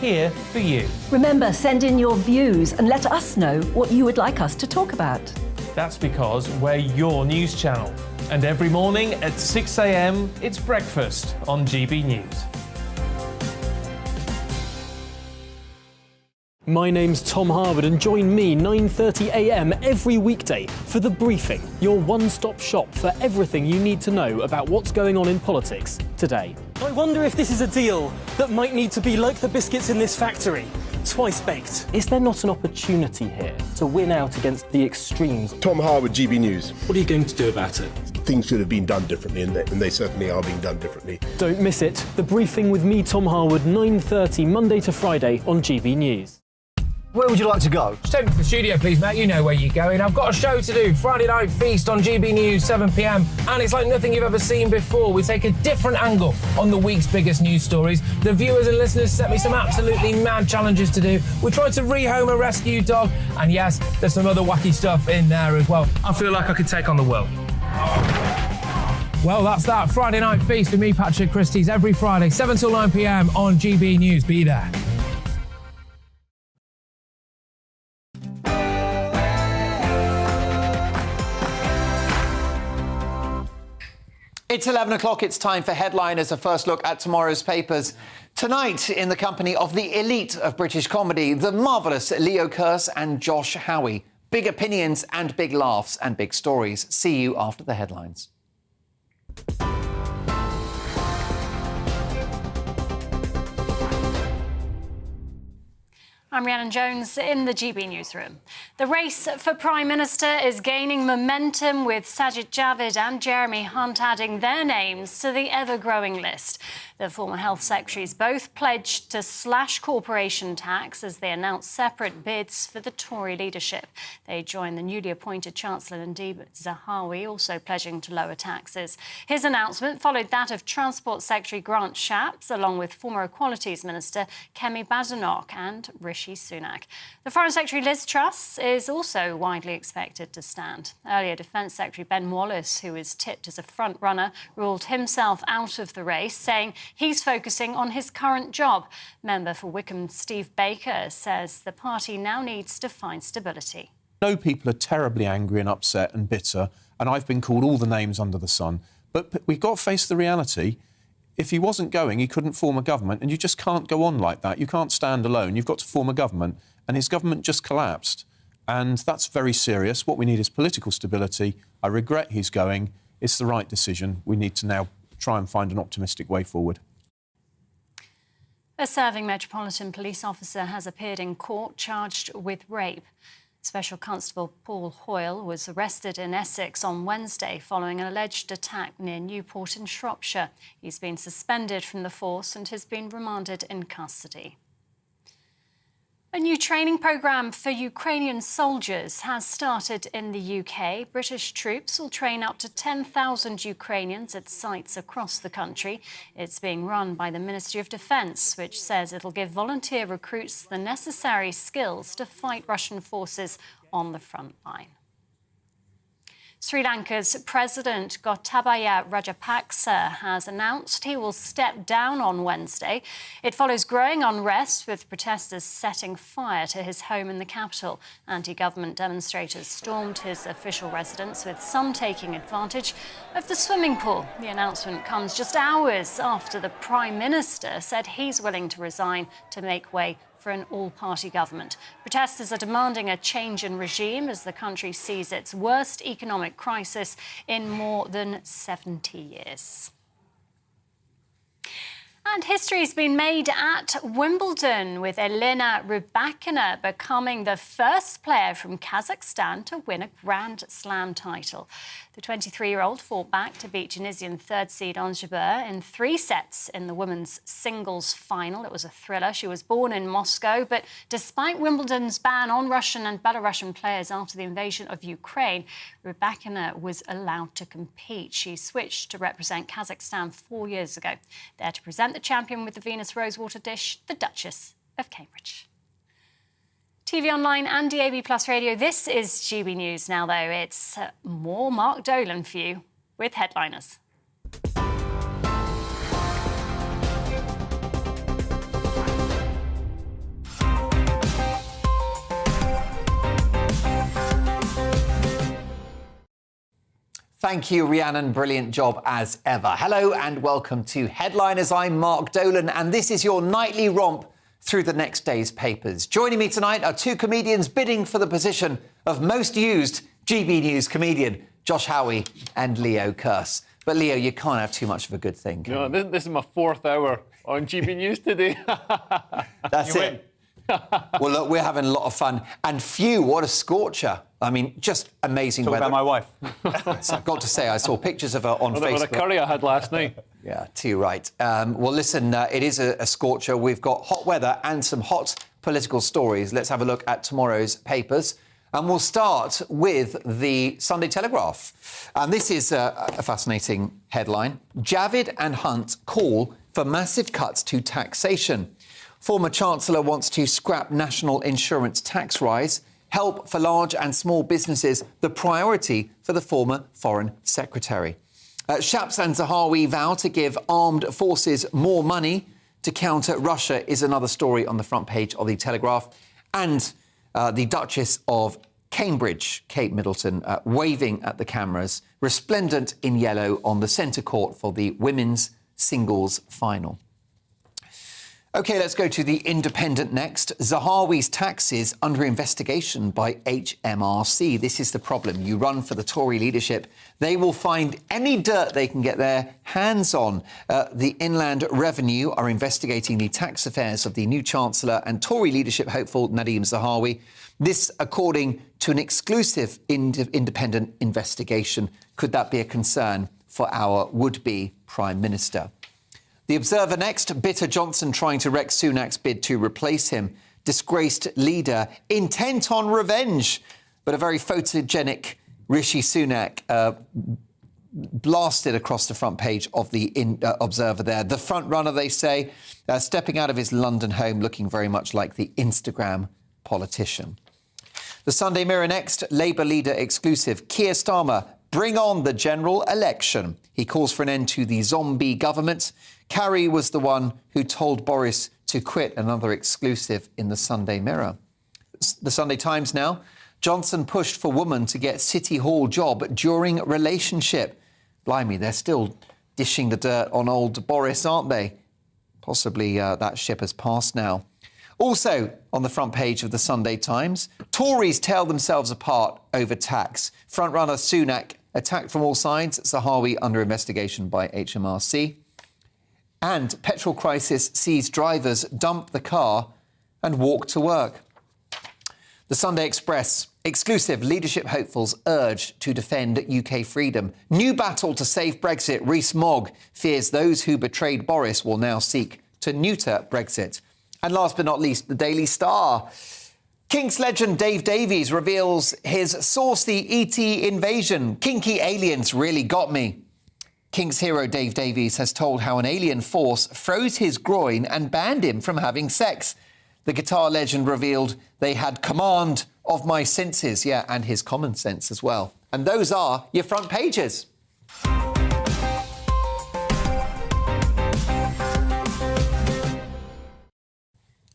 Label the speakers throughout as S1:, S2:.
S1: here for you.
S2: Remember, send in your views and let us know what you would like us to talk about.
S1: That's because we're your news channel. And every morning at 6 a.m, it's breakfast on GB News.
S3: My name's Tom Harwood and join me 9:30 a.m. every weekday for The Briefing, your one-stop shop for everything you need to know about what's going on in politics today. I wonder if this is a deal that might need to be like the biscuits in this factory, twice baked. Is there not an opportunity here to win out against the extremes?
S4: Tom Harwood, GB News.
S3: What are you going to do about it?
S4: Things should have been done differently, and they certainly are being done differently.
S3: Don't miss it. The Briefing with me, Tom Harwood, 9:30 Monday to Friday on GB News.
S5: Where would you like to go?
S6: Just take me to the studio, please, mate. You know where you're going. I've got a show to do. Friday Night Feast on GB News, 7 p.m. And it's like nothing you've ever seen before. We take a different angle on the week's biggest news stories. The viewers and listeners set me some absolutely mad challenges to do. We tried to rehome a rescue dog. And yes, there's some other wacky stuff in there as well. I feel like I could take on the world. Well, that's that. Friday Night Feast with me, Patrick Christie's, every Friday, 7 till 9 p.m. on GB News. Be there.
S7: It's 11 o'clock. It's time for Headliners, a first look at tomorrow's papers. Tonight, in the company of the elite of British comedy, the marvellous Leo Kearse and Josh Howie. Big opinions and big laughs and big stories. See you after the headlines.
S8: I'm Rhiannon Jones in the GB newsroom. The race for Prime Minister is gaining momentum, with Sajid Javid and Jeremy Hunt adding their names to the ever-growing list. The former Health Secretaries both pledged to slash corporation tax as they announced separate bids for the Tory leadership. They joined the newly appointed Chancellor Nadhim Zahawi, also pledging to lower taxes. His announcement followed that of Transport Secretary Grant Shapps, along with former Equalities Minister Kemi Badenoch and Rishi Sunak. The Foreign Secretary Liz Truss is also widely expected to stand. Earlier, Defence Secretary Ben Wallace, who is tipped as a front-runner, ruled himself out of the race, saying he's focusing on his current job. Member for Wickham Steve Baker says the party now needs to find stability.
S9: I know people are terribly angry and upset and bitter, and I've been called all the names under the sun. But we've got to face the reality. If he wasn't going, he couldn't form a government, and you just can't go on like that. You can't stand alone. You've got to form a government, and his government just collapsed. And that's very serious. What we need is political stability. I regret he's going. It's the right decision. We need to now try and find an optimistic way forward.
S8: A serving Metropolitan Police officer has appeared in court charged with rape. Special Constable Paul Hoyle was arrested in Essex on Wednesday following an alleged attack near Newport in Shropshire. He's been suspended from the force and has been remanded in custody. A new training programme for Ukrainian soldiers has started in the UK. British troops will train up to 10,000 Ukrainians at sites across the country. It's being run by the Ministry of Defence, which says it'll give volunteer recruits the necessary skills to fight Russian forces on the front line. Sri Lanka's President Gotabaya Rajapaksa has announced he will step down on Wednesday. It follows growing unrest, with protesters setting fire to his home in the capital. Anti-government demonstrators stormed his official residence, with some taking advantage of the swimming pool. The announcement comes just hours after the Prime Minister said he's willing to resign to make way for an all-party government. Protesters are demanding a change in regime as the country sees its worst economic crisis in more than 70 years. And history's been made at Wimbledon, with Elena Rybakina becoming the first player from Kazakhstan to win a Grand Slam title. The 23-year-old fought back to beat Tunisian third seed Ons Jabeur in 3 sets in the women's singles final. It was a thriller. She was born in Moscow, but despite Wimbledon's ban on Russian and Belarusian players after the invasion of Ukraine, Rybakina was allowed to compete. She switched to represent Kazakhstan 4 years ago. There to present the champion with the Venus Rosewater dish, the Duchess of Cambridge. TV online and DAB Plus radio, this is GB News. Now, though, it's more Mark Dolan for you with Headliners.
S7: Thank you, Rhiannon. Brilliant job as ever. Hello and welcome to Headliners. I'm Mark Dolan, and this is your nightly romp through the next day's papers. Joining me tonight are two comedians bidding for the position of most used GB News comedian, Josh Howie and Leo Kearse. But Leo, you can't have too much of a good thing, can you?
S10: This is my 4th hour on GB News today.
S7: That's it. Well, look, we're having a lot of fun. And phew, what a scorcher. I mean, just amazing
S10: Talk
S7: weather.
S10: about my wife.
S7: So I've got to say, I saw pictures of her on Facebook.
S10: With the curry I had last night.
S7: Yeah, too right. Well, listen, it is a scorcher. We've got hot weather and some hot political stories. Let's have a look at tomorrow's papers. And we'll start with the Sunday Telegraph. And this is a fascinating headline. Javid and Hunt call for massive cuts to taxation. Former Chancellor wants to scrap national insurance tax rise. Help for large and small businesses, the priority for the former Foreign Secretary. Shapps and Zahawi vow to give armed forces more money to counter Russia is another story on the front page of the Telegraph. And the Duchess of Cambridge, Kate Middleton, waving at the cameras, resplendent in yellow on the centre court for the women's singles final. OK, let's go to the Independent next. Zahawi's taxes under investigation by HMRC. This is the problem. You run for the Tory leadership, they will find any dirt they can get their hands on. The Inland Revenue are investigating the tax affairs of the new Chancellor and Tory leadership hopeful Nadhim Zahawi. This, according to an exclusive independent investigation. Could that be a concern for our would-be Prime Minister? The Observer next. Bitter Johnson trying to wreck Sunak's bid to replace him. Disgraced leader intent on revenge. But a very photogenic Rishi Sunak blasted across the front page of the Observer there. The front runner, they say, stepping out of his London home looking very much like the Instagram politician. The Sunday Mirror next. Labour leader exclusive. Keir Starmer, bring on the general election. He calls for an end to the zombie government. Carrie was the one who told Boris to quit, another exclusive in the Sunday Mirror. The Sunday Times now. Johnson pushed for woman to get City Hall job during relationship. Blimey, they're still dishing the dirt on old Boris, aren't they? Possibly that ship has passed now. Also on the front page of the Sunday Times, Tories tear themselves apart over tax. Frontrunner Sunak attacked from all sides. Zahawi under investigation by HMRC. And petrol crisis sees drivers dump the car and walk to work. The Sunday Express. Exclusive. Leadership hopefuls urged to defend UK freedom. New battle to save Brexit. Rees-Mogg fears those who betrayed Boris will now seek to neuter Brexit. And last but not least, the Daily Star. Kinks legend Dave Davies reveals his saucy ET invasion. Kinky aliens really got me. Kinks hero Dave Davies has told how an alien force froze his groin and banned him from having sex. The guitar legend revealed they had command of my senses, yeah, and his common sense as well. And those are your front pages.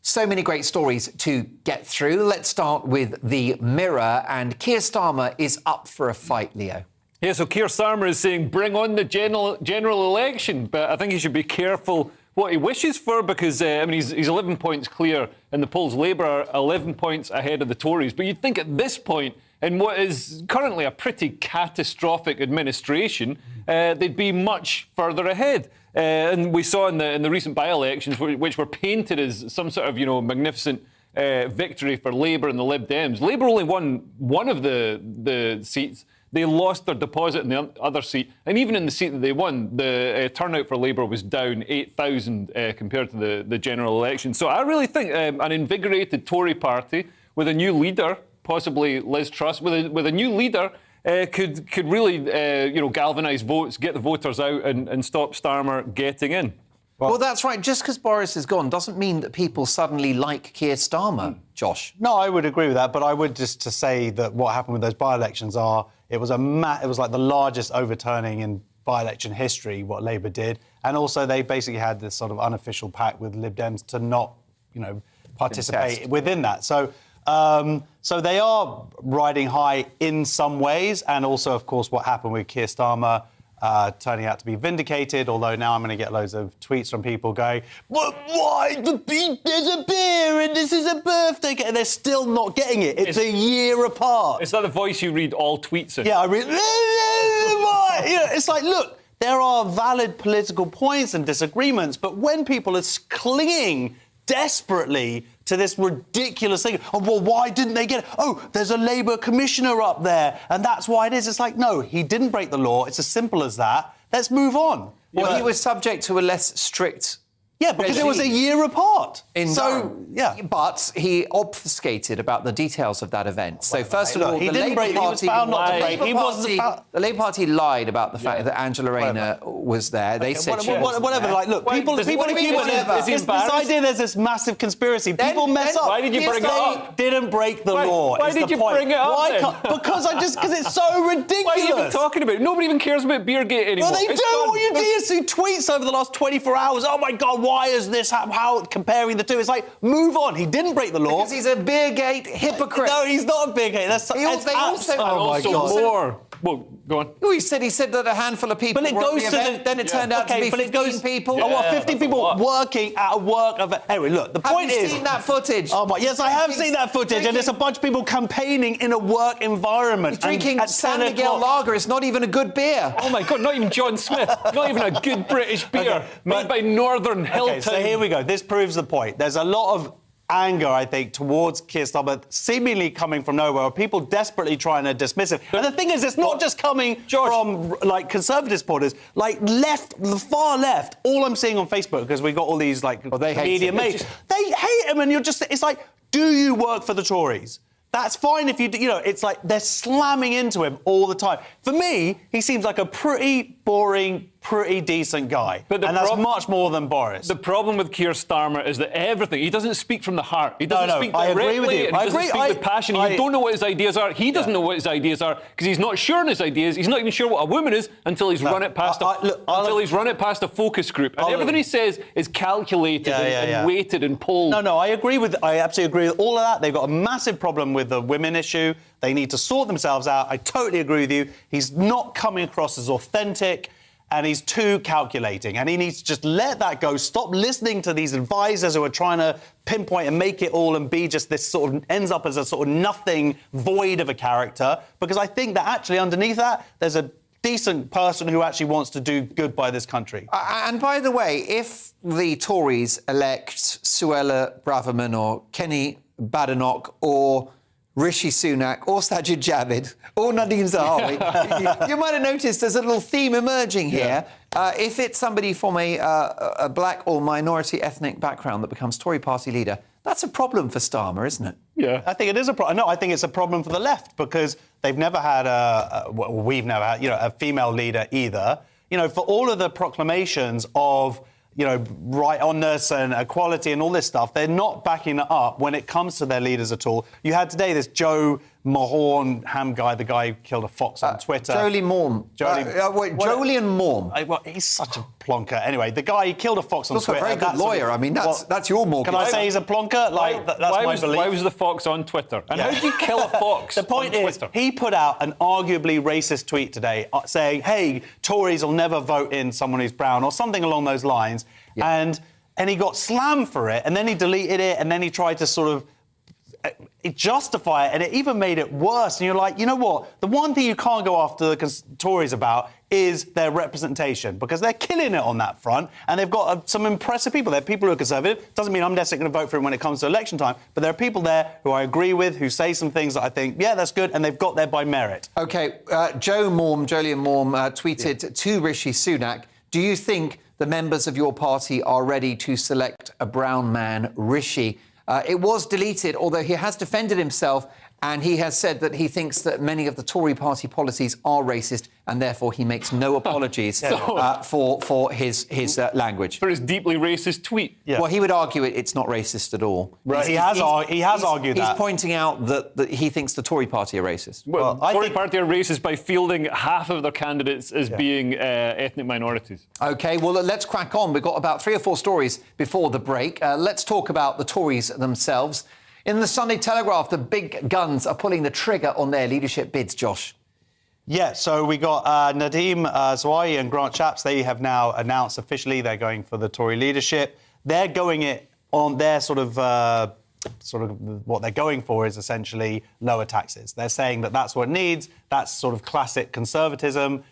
S7: So many great stories to get through. Let's start with the Mirror, and Keir Starmer is up for a fight, Leo.
S10: Yeah, so Keir Starmer is saying bring on the general election, but I think he should be careful what he wishes for because, he's 11 points clear in the polls. Labour are 11 points ahead of the Tories. But you'd think at this point, in what is currently a pretty catastrophic administration, they'd be much further ahead. And we saw in the recent by-elections, which were painted as some sort of, magnificent victory for Labour and the Lib Dems. Labour only won one of the seats. They lost their deposit in the other seat. And even in the seat that they won, the turnout for Labour was down 8,000 compared to the general election. So I really think an invigorated Tory party with a new leader, possibly Liz Truss, with a new leader, could really galvanise votes, get the voters out and stop Starmer getting in.
S7: Well, that's right. Just because Boris is gone doesn't mean that people suddenly like Keir Starmer, Josh.
S5: No, I would agree with that, but I would just to say that what happened with those by-elections it was like the largest overturning in by-election history, what Labour did, and also they basically had this sort of unofficial pact with Lib Dems to not, participate within that. So So they are riding high in some ways, and also, of course, what happened with Keir Starmer turning out to be vindicated, although now I'm going to get loads of tweets from people going, why? There's a beer and this is a birthday cake. And they're still not getting it. It's a year apart.
S10: Is that the voice you read all tweets in?
S5: Yeah, I read... It's like, look, there are valid political points and disagreements, but when people are clinging desperately to this ridiculous thing, oh, well, why didn't they get it? Oh, there's a Labour commissioner up there, and that's why it is. It's like, no, he didn't break the law. It's as simple as that. Let's move on.
S7: Well, he was subject to a less strict...
S5: Yeah, because it was a year apart.
S7: Yeah. But he obfuscated about the details of that event. So, first of all,
S5: he was found not to break.
S7: The Labour Party lied about the fact that Angela Rayner was there. They said
S5: whatever. Like, look, people accuse this idea there's this massive conspiracy. People mess up.
S10: Why did you bring it up?
S5: They didn't break the law.
S10: Why did you bring it up?
S5: Because it's so ridiculous.
S10: Why are you even talking about it? Nobody even cares about Beergate anymore.
S5: Well, they do. All you do is see tweets over the last 24 hours. Oh my God, why is this? How comparing the two? It's like, move on. He didn't break the law.
S7: Because he's a Beergate hypocrite.
S5: No, he's not a Beergate.
S10: Oh my God. More. Well, go on.
S7: He said that a handful of people were at the event. Then it turned out to be 15 people.
S5: Oh, what, 50 people working at a work event? Anyway, look, the point is...
S7: Have you seen that footage?
S5: Oh, my, yes, I have seen that footage, and it's a bunch of people campaigning in a work environment.
S7: He's drinking San Miguel lager. It's not even a good beer.
S10: Oh, my God, not even John Smith. Not even a good British beer made by Northern Hilltown.
S5: So here we go. This proves the point. There's a lot of anger, I think, towards Keir Starmer, seemingly coming from nowhere, people desperately trying to dismiss him. And the thing is, it's not just coming from, like, Conservative supporters, like, the far left, all I'm seeing on Facebook, because we got all these, like, media mates, they hate him, and it's like, do you work for the Tories? That's fine if it's like they're slamming into him all the time. For me, he seems like a pretty boring, pretty decent guy. And that's much more than Boris.
S10: The problem with Keir Starmer is that everything, he doesn't speak from the heart. He doesn't speak directly.
S5: I agree with you.
S10: He doesn't speak with passion. You don't know what his ideas are. He doesn't know what his ideas are because he's not sure in his ideas. He's not even sure what a woman is until he's run it past a focus group. And everything he says is calculated and weighted and polled.
S5: No, I absolutely agree with all of that. They've got a massive problem with the women issue. They need to sort themselves out. I totally agree with you. He's not coming across as authentic. And he's too calculating, and he needs to just let that go. Stop listening to these advisors who are trying to pinpoint and make it all and be just this sort of ends up as a sort of nothing void of a character, because I think that actually underneath that, there's a decent person who actually wants to do good by this country.
S7: And by the way, if the Tories elect Suella Braverman or Kenny Badenoch or Rishi Sunak or Sajid Javid or Nadine Zahawi, you might have noticed there's a little theme emerging here. If it's somebody from a black or minority ethnic background that becomes Tory party leader, that's a problem for Starmer, isn't it?
S5: Yeah. I think it is a problem. No, I think it's a problem for the left because they've never had we've never had, a female leader either. For all of the proclamations of right honest and equality and all this stuff, they're not backing it up when it comes to their leaders at all. You had today this Joe Mahorn ham guy, the guy who killed a fox on Twitter.
S7: Jolien Morm. Jolien Morm.
S5: He's such a plonker. Anyway, the guy, he killed a fox on Twitter.
S7: Also a very good lawyer. I mean, that's your mortgage.
S5: Can I say he's a plonker? That's my belief.
S10: Why was the fox on Twitter? And how did you kill a fox?
S5: The point is, he put out an arguably racist tweet today saying, hey, Tories will never vote in someone who's brown or something along those lines. Yeah. And he got slammed for it, and then he deleted it, and then he tried to sort of justify it, and it even made it worse. And you're like, you know what? The one thing you can't go after the Tories about is their representation, because they're killing it on that front, and they've got some impressive people. They're people who are conservative. Doesn't mean I'm necessarily going to vote for him when it comes to election time, but there are people there who I agree with, who say some things that I think, yeah, that's good, and they've got there by merit.
S7: OK, Jolien Morm tweeted to Rishi Sunak, do you think the members of your party are ready to select a brown man, Rishi? It was deleted, although he has defended himself, and he has said that he thinks that many of the Tory party policies are racist, and therefore he makes no apologies for his language.
S10: For his deeply racist tweet.
S7: Yeah. Well, he would argue it's not racist at all.
S5: Right. He has argued that.
S7: He's pointing out that he thinks the Tory party are racist.
S10: Well, the Tory party are racist by fielding half of their candidates as being ethnic minorities.
S7: OK, well, let's crack on. We've got about 3 or 4 stories before the break. Let's talk about the Tories themselves. In the Sunday Telegraph, the big guns are pulling the trigger on their leadership bids, Josh.
S5: Yeah, so we got Nadeem Zawai and Grant Shapps. They have now announced officially they're going for the Tory leadership. They're going it on their sort of what they're going for is essentially lower taxes. They're saying that that's what it needs. That's sort of classic conservatism.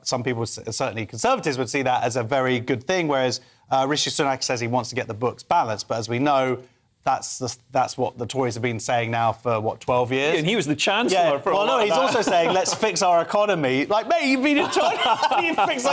S5: Some people, certainly conservatives, would see that as a very good thing, whereas Rishi Sunak says he wants to get the books balanced. But as we know, that's what the Tories have been saying now for, 12 years?
S10: Yeah, and he was the Chancellor for a
S5: Well,
S10: lot
S5: no,
S10: of
S5: he's
S10: that.
S5: also saying, let's fix our economy. Like, mate, you've been in China. How do you fix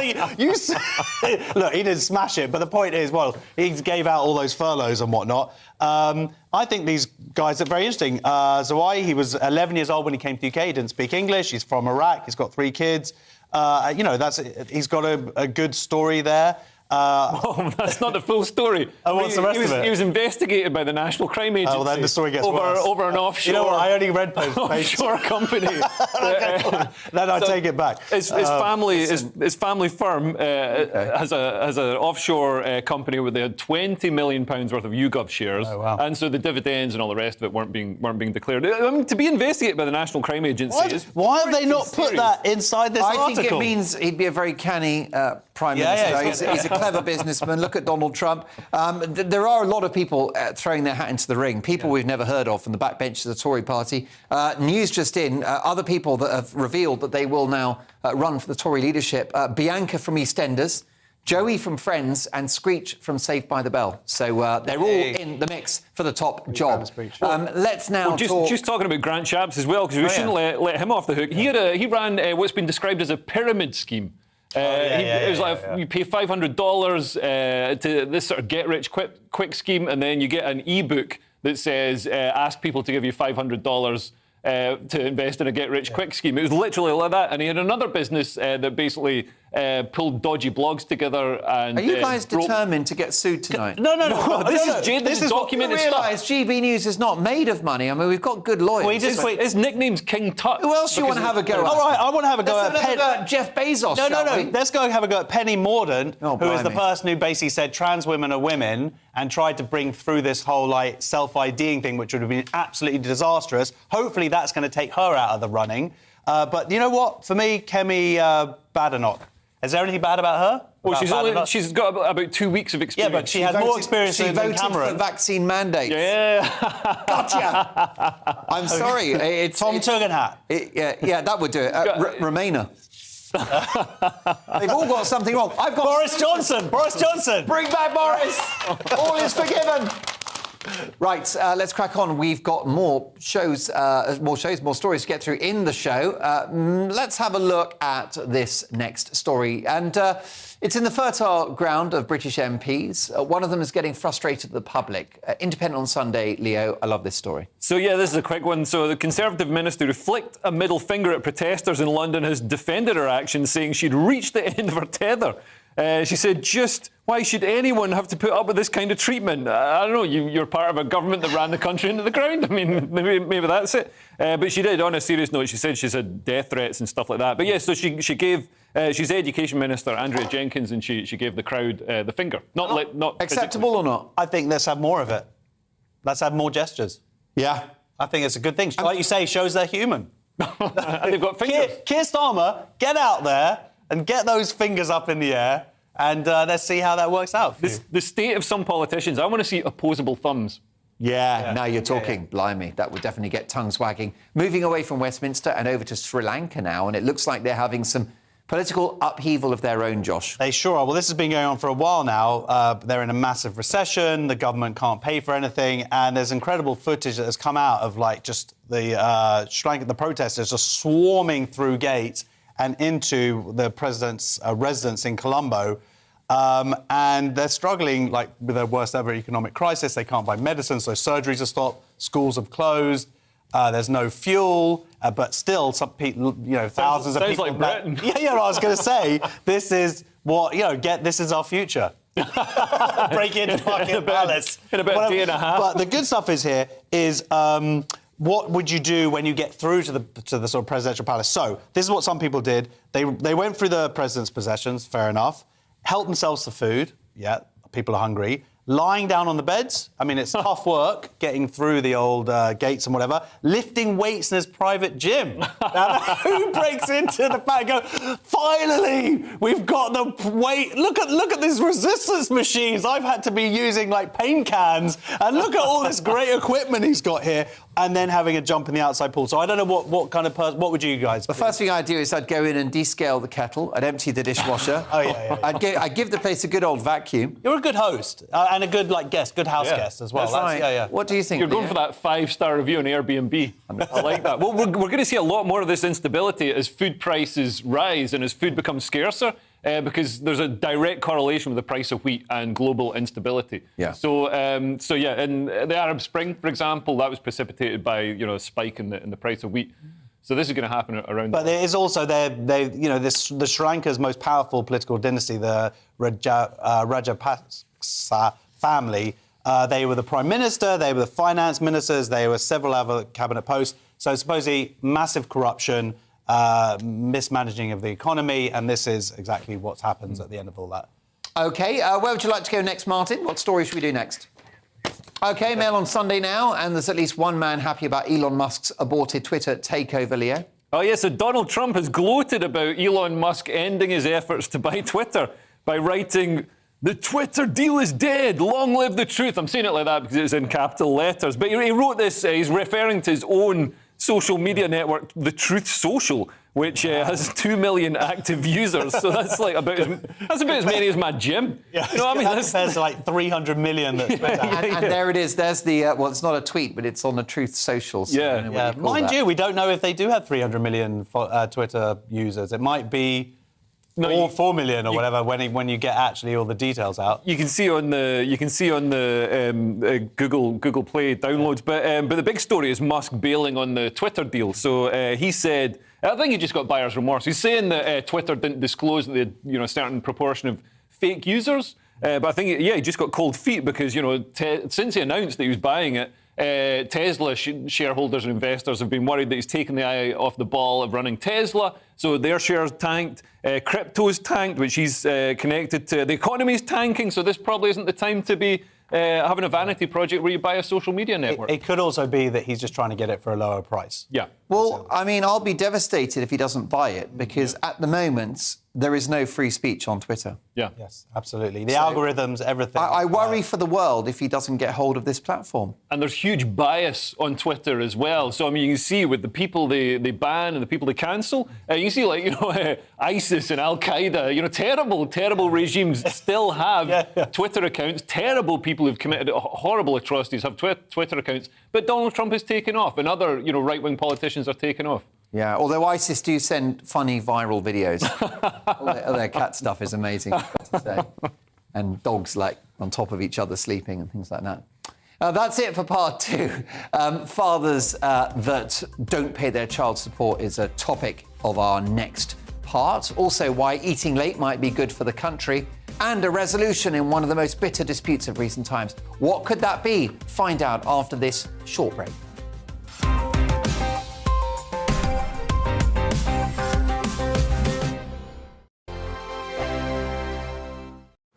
S5: Look, he didn't smash it, but the point is, well, he gave out all those furloughs and whatnot. I think these guys are very interesting. Zawai, he was 11 years old when he came to the UK. He didn't speak English. He's from Iraq. He's got 3 kids. He's got a good story there.
S10: That's not the full story.
S5: What's the rest of it?
S10: He was investigated by the National Crime Agency.
S5: Well, then the story gets worse.
S10: Over an offshore.
S5: You know what? I only read
S10: offshore company.
S5: Then I take it back.
S10: His family firm has an offshore company where they had £20 million worth of YouGov shares, and so the dividends and all the rest of it weren't being declared. I mean, to be investigated by the National Crime Agency.
S5: Why have they not put that inside this article?
S7: I think it means he'd be a very canny Prime Minister. He's a clever businessman. Look at Donald Trump. There are a lot of people throwing their hat into the ring, people we've never heard of from the backbench of the Tory party. News just in, other people that have revealed that they will now run for the Tory leadership. Bianca from EastEnders, Joey from Friends and Screech from Saved by the Bell. So they're all in the mix for the top job. Let's now talk...
S10: Just talking about Grant Shapps as well, because we shouldn't let him off the hook. He ran what's been described as a pyramid scheme. It was like you pay $500 to this sort of get-rich-quick scheme, and then you get an e-book that says ask people to give you $500 to invest in a get-rich-quick scheme. It was literally like that. And he had another business that basically pulled dodgy blogs together. And
S7: are you guys determined to get sued tonight?
S10: No. This is documented stuff.
S7: Realise GB News is not made of money. I mean, we've got good lawyers.
S10: His nickname's King Tut.
S7: Who else do you want to have a go at?
S5: All right, I want to have a go
S7: at Jeff Bezos.
S5: No. Let's go and have a go at Penny Mordaunt, who is the person who basically said trans women are women and tried to bring through this whole self-IDing thing, which would have been absolutely disastrous. Hopefully, that's going to take her out of the running. But you know what? For me, Kemi Badenoch. Is there anything bad about her?
S10: Well, she's got about 2 weeks of experience.
S5: Yeah, but she had more experience than Cameron.
S7: She voted for vaccine mandates.
S10: Yeah.
S7: Gotcha. I'm sorry.
S5: Tom Tugendhat.
S7: Yeah, that would do it. Remainer. They've all got something wrong. I've got
S5: Boris Johnson. Boris Johnson.
S7: Bring back Boris. All is forgiven. Right, let's crack on. We've got more stories to get through in the show. Let's have a look at this next story. And it's in the fertile ground of British MPs. One of them is getting frustrated at the public. Independent on Sunday, Leo, I love this story.
S10: So, yeah, this is a quick one. So the Conservative minister who flicked a middle finger at protesters in London has defended her actions, saying she'd reached the end of her tether. She said, why should anyone have to put up with this kind of treatment? I don't know, you're part of a government that ran the country into the ground. I mean, maybe that's it. But she did, on a serious note, she said she's had death threats and stuff like that. But yeah, so she gave, she's Education Minister, Andrea Jenkins, and she gave the crowd the finger. Not
S7: acceptable
S10: physically.
S7: or not?
S5: I think let's have more of it. Let's have more gestures.
S7: Yeah.
S5: I think it's a good thing. Like you say, shows they're human.
S10: They've got fingers.
S5: Keir Starmer, get out there and get those fingers up in the air. And let's see how that works out.
S10: The state of some politicians, I want to see opposable thumbs.
S7: Yeah, now you're talking. Blimey, that would definitely get tongues wagging. Moving away from Westminster and over to Sri Lanka now, and it looks like they're having some political upheaval of their own, Josh.
S5: They sure are. Well, this has been going on for a while now. They're in a massive recession. The government can't pay for anything. And there's incredible footage that has come out of, just the Sri Lanka, the protesters just swarming through gates and into the president's residence in Colombo. And they're struggling, with their worst ever economic crisis. They can't buy medicine, so surgeries are stopped. Schools have closed. There's no fuel. But still, some people, thousands of people...
S10: Sounds like Britain.
S5: Yeah, I was going to say, this is what, this is our future. Break into fucking palace.
S10: In about a day and a half.
S5: But the good stuff is what would you do when you get through to the sort of presidential palace? So this is what some people did. They went through the president's possessions, fair enough, helped themselves to food. Yeah, people are hungry. lying down on the beds. I mean, it's tough work getting through the old gates and whatever. Lifting weights in his private gym. Now, who breaks into the back and go, finally, we've got the weight. Look at these resistance machines. I've had to be using like paint cans. And look at all this great equipment he's got here. And then having a jump in the outside pool. So I don't know what kind of person. What would you guys?
S7: The first thing I'd do is I'd go in and descale the kettle. I'd empty the dishwasher.
S5: Oh yeah.
S7: I'd give the place a good old vacuum.
S5: You're a good host and a good good house guest as well.
S7: That's right.
S5: Yeah.
S7: What do you think?
S10: You're going for that 5-star review on Airbnb. I like that. Well, we're going to see a lot more of this instability as food prices rise and as food becomes scarcer. Because there's a direct correlation with the price of wheat and global instability.
S7: Yeah.
S10: So in the Arab Spring, for example, that was precipitated by a spike in the price of wheat. So this is going to happen around.
S5: But there is also the Sri Lanka's most powerful political dynasty, the Rajapaksa family. They were the prime minister, they were the finance ministers, they were several other cabinet posts. So supposedly massive corruption. Mismanaging of the economy, and this is exactly what happens at the end of all that.
S7: OK, where would you like to go next, Martin? What story should we do next? OK, Mail on Sunday now, and there's at least one man happy about Elon Musk's aborted Twitter takeover, Leo.
S10: Oh, yes, so Donald Trump has gloated about Elon Musk ending his efforts to buy Twitter by writing, "The Twitter deal is dead, long live the truth." I'm saying it like that because it's in capital letters. But he wrote this, he's referring to his own social media network, The Truth Social, which has 2 million active users. So that's like about as many as my gym.
S5: Yeah,
S10: you know what I mean?
S5: That compares to like 300 million. That's
S7: And there it is. There's the well, it's not a tweet, but it's on the Truth Social. So I don't know what you call
S5: Mind
S7: that.
S5: you, we don't know if they do have 300 million Twitter users. It might be. Or 4 million or whatever when you get actually all the details out.
S10: You can see on the Google Play downloads, but the big story is Musk bailing on the Twitter deal. So he said, I think he just got buyer's remorse. He's saying that Twitter didn't disclose that they had a certain proportion of fake users, but I think he just got cold feet because since he announced that he was buying it. Tesla shareholders and investors have been worried that he's taken the eye off the ball of running Tesla, so their shares tanked. Crypto's tanked, which he's connected to. The economy's tanking, so this probably isn't the time to be having a vanity project where you buy a social media network.
S5: It could also be that he's just trying to get it for a lower price.
S10: Yeah.
S7: Well, I mean, I'll be devastated if he doesn't buy it because at the moment there is no free speech on Twitter.
S10: Yeah.
S5: Yes, absolutely. The algorithms, everything.
S7: I worry for the world if he doesn't get hold of this platform.
S10: And there's huge bias on Twitter as well. So, I mean, you can see with the people they ban and the people they cancel, you see, ISIS and Al-Qaeda, terrible regimes still have Twitter accounts. Terrible people who've committed horrible atrocities have Twitter accounts. But Donald Trump has taken off, and other, right-wing politicians are taking off.
S7: Yeah, although ISIS do send funny viral videos. all their cat stuff is amazing, I have to say. And dogs, on top of each other sleeping and things like that. That's it for part 2. Fathers that don't pay their child support is a topic of our next part. Also, why eating late might be good for the country. And a resolution in one of the most bitter disputes of recent times. What could that be? Find out after this short break.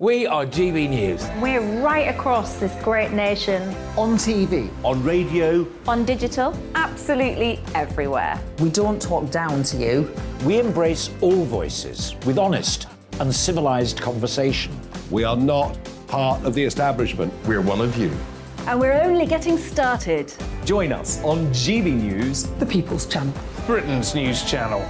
S11: We are GB News.
S12: We're right across this great nation.
S7: On TV.
S11: On radio.
S12: On digital. Absolutely everywhere.
S13: We don't talk down to you.
S11: We embrace all voices with honest and civilised conversation.
S4: We are not part of the establishment. We're one of you.
S2: And we're only getting started.
S14: Join us on GB News,
S2: the People's Channel.
S1: Britain's news channel.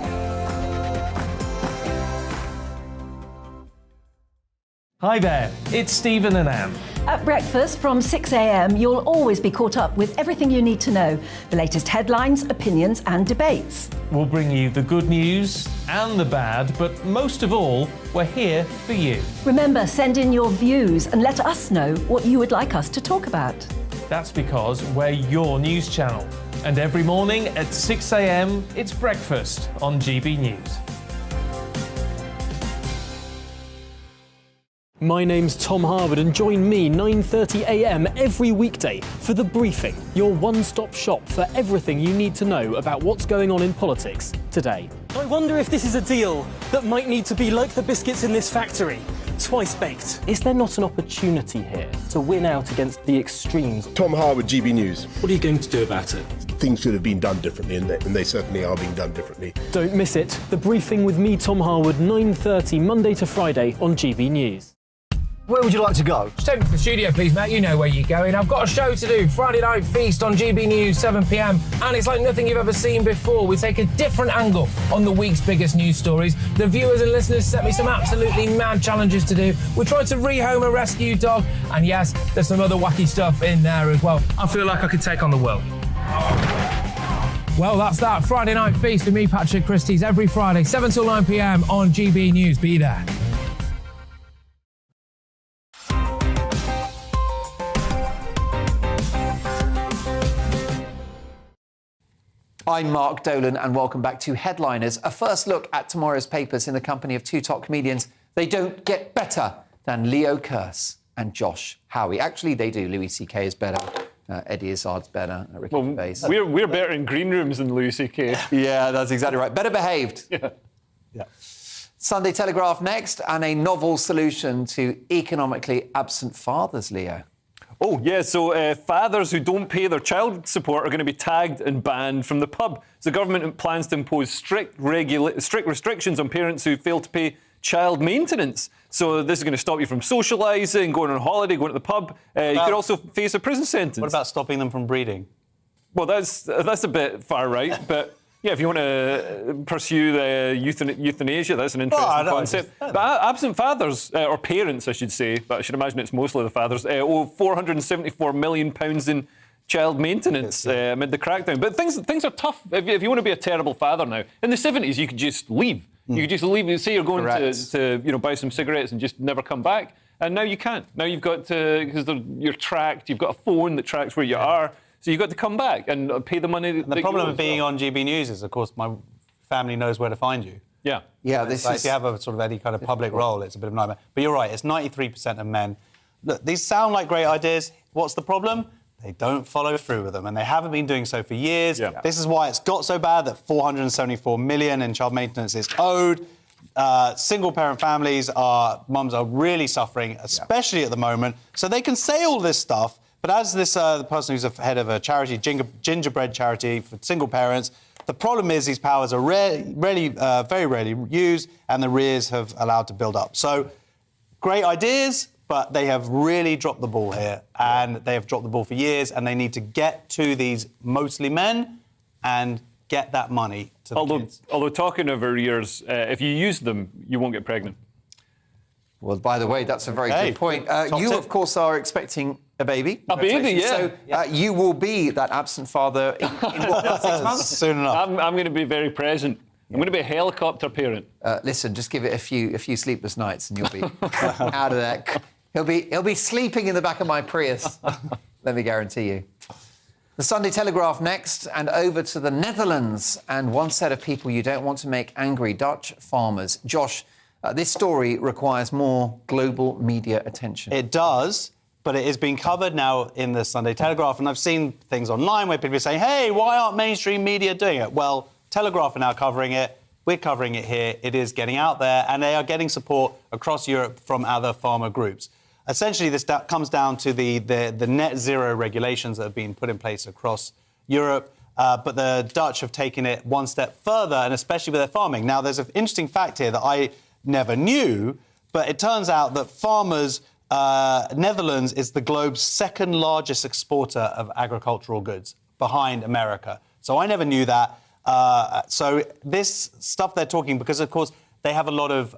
S1: Hi there, it's Stephen and Anne.
S2: At breakfast from 6 a.m, you'll always be caught up with everything you need to know, the latest headlines, opinions and debates.
S1: We'll bring you the good news and the bad, but most of all, we're here for you.
S2: Remember, send in your views and let us know what you would like us to talk about.
S1: That's because we're your news channel. And every morning at 6 a.m, it's breakfast on GB News.
S3: My name's Tom Harwood and join me 9:30 a.m. every weekday for The Briefing, your one-stop shop for everything you need to know about what's going on in politics today.
S15: I wonder if this is a deal that might need to be like the biscuits in this factory.
S3: twice baked. Is there not an opportunity here to win out against the extremes?
S4: Tom Harwood, GBNews.
S3: What are you going to do about it?
S4: Things should have been done differently, and they certainly are being done differently.
S3: Don't miss it. The Briefing with me, Tom Harwood, 9:30 Monday to Friday on GB News.
S14: Where would you like to go?
S6: Just take me to the studio, please, mate. You know where you're going. I've got a show to do. Friday Night Feast on GB News, 7 p.m. And it's like nothing you've ever seen before. We take a different angle on the week's biggest news stories. The viewers and listeners set me some absolutely mad challenges to do. We tried to rehome a rescue dog. And yes, there's some other wacky stuff in there as well. I feel like I could take on the world. Well, that's that. Friday Night Feast with me, Patrick Christie's, every Friday, 7 till 9 p.m. on GB News. Be there.
S7: I'm Mark Dolan and welcome back to Headliners, a first look at tomorrow's papers in the company of two top comedians. They don't get better than Leo Kearse and Josh Howie. Actually, they do. Louis C.K. is better. Eddie Izzard's better. Ricky Gervais.
S10: We're better in green rooms than Louis C.K.
S7: Yeah, that's exactly right. Better behaved.
S10: Yeah.
S7: Sunday Telegraph next, and a novel solution to economically absent fathers, Leo.
S10: Oh, yeah, so fathers who don't pay their child support are going to be tagged and banned from the pub. So the government plans to impose strict restrictions on parents who fail to pay child maintenance. So this is going to stop you from socialising, going on holiday, going to the pub. You could also face a prison sentence.
S5: What about stopping them from breeding?
S10: Well, that's a bit far right, but... Yeah, if you want to pursue the euthanasia, that's an interesting concept. But absent fathers, or parents, I should say, but I should imagine it's mostly the fathers, owe £474 million in child maintenance amid the crackdown. But things are tough if you want to be a terrible father now. In the 70s, you could just leave. You could just leave. Say you're going to buy some cigarettes and just never come back. And now you can't. Now you've got to, because you're tracked, you've got a phone that tracks where you are. So you've got to come back and pay the money.
S5: And the problem of being on GB News is, of course, my family knows where to find you.
S10: Yeah.
S7: Yeah,
S5: if you have a sort of any kind of public role, it's a bit of a nightmare. But you're right, it's 93% of men. Look, these sound like great ideas. What's the problem? They don't follow through with them, and they haven't been doing so for years. Yeah. This is why it's got so bad that £474 million in child maintenance is owed. Single-parent families, mums are really suffering, especially at the moment. So they can say all this stuff. But as this the person who's the head of a charity, gingerbread charity for single parents, the problem is these powers are very rarely used, and the arrears have allowed to build up. So, great ideas, but they have really dropped the ball here, and they have dropped the ball for years, and they need to get to these mostly men and get that money to the kids.
S10: Although talking of arrears, if you use them, you won't get pregnant.
S7: Well, by the way, that's a very good point. You, of course, are expecting a baby.
S10: A baby, yeah.
S7: So you will be that absent father in what, 6 months?
S5: Soon enough.
S10: I'm going to be very present. I'm going to be a helicopter parent.
S7: Listen, just give it a few sleepless nights and you'll be out of that. He'll be sleeping in the back of my Prius. Let me guarantee you. The Sunday Telegraph next, and over to the Netherlands, and one set of people you don't want to make angry, Dutch farmers. Josh, this story requires more global media attention.
S5: It does, but it is being covered now in the Sunday Telegraph, and I've seen things online where people are saying, hey, why aren't mainstream media doing it? Well, Telegraph are now covering it, we're covering it here, it is getting out there, and they are getting support across Europe from other farmer groups. Essentially, this comes down to the net zero regulations that have been put in place across Europe, but the Dutch have taken it one step further, and especially with their farming. Now, there's an interesting fact here that I never knew, but it turns out that farmers, Netherlands is the globe's second largest exporter of agricultural goods, behind America. So I never knew that. So this stuff they're talking, because of course they have a lot of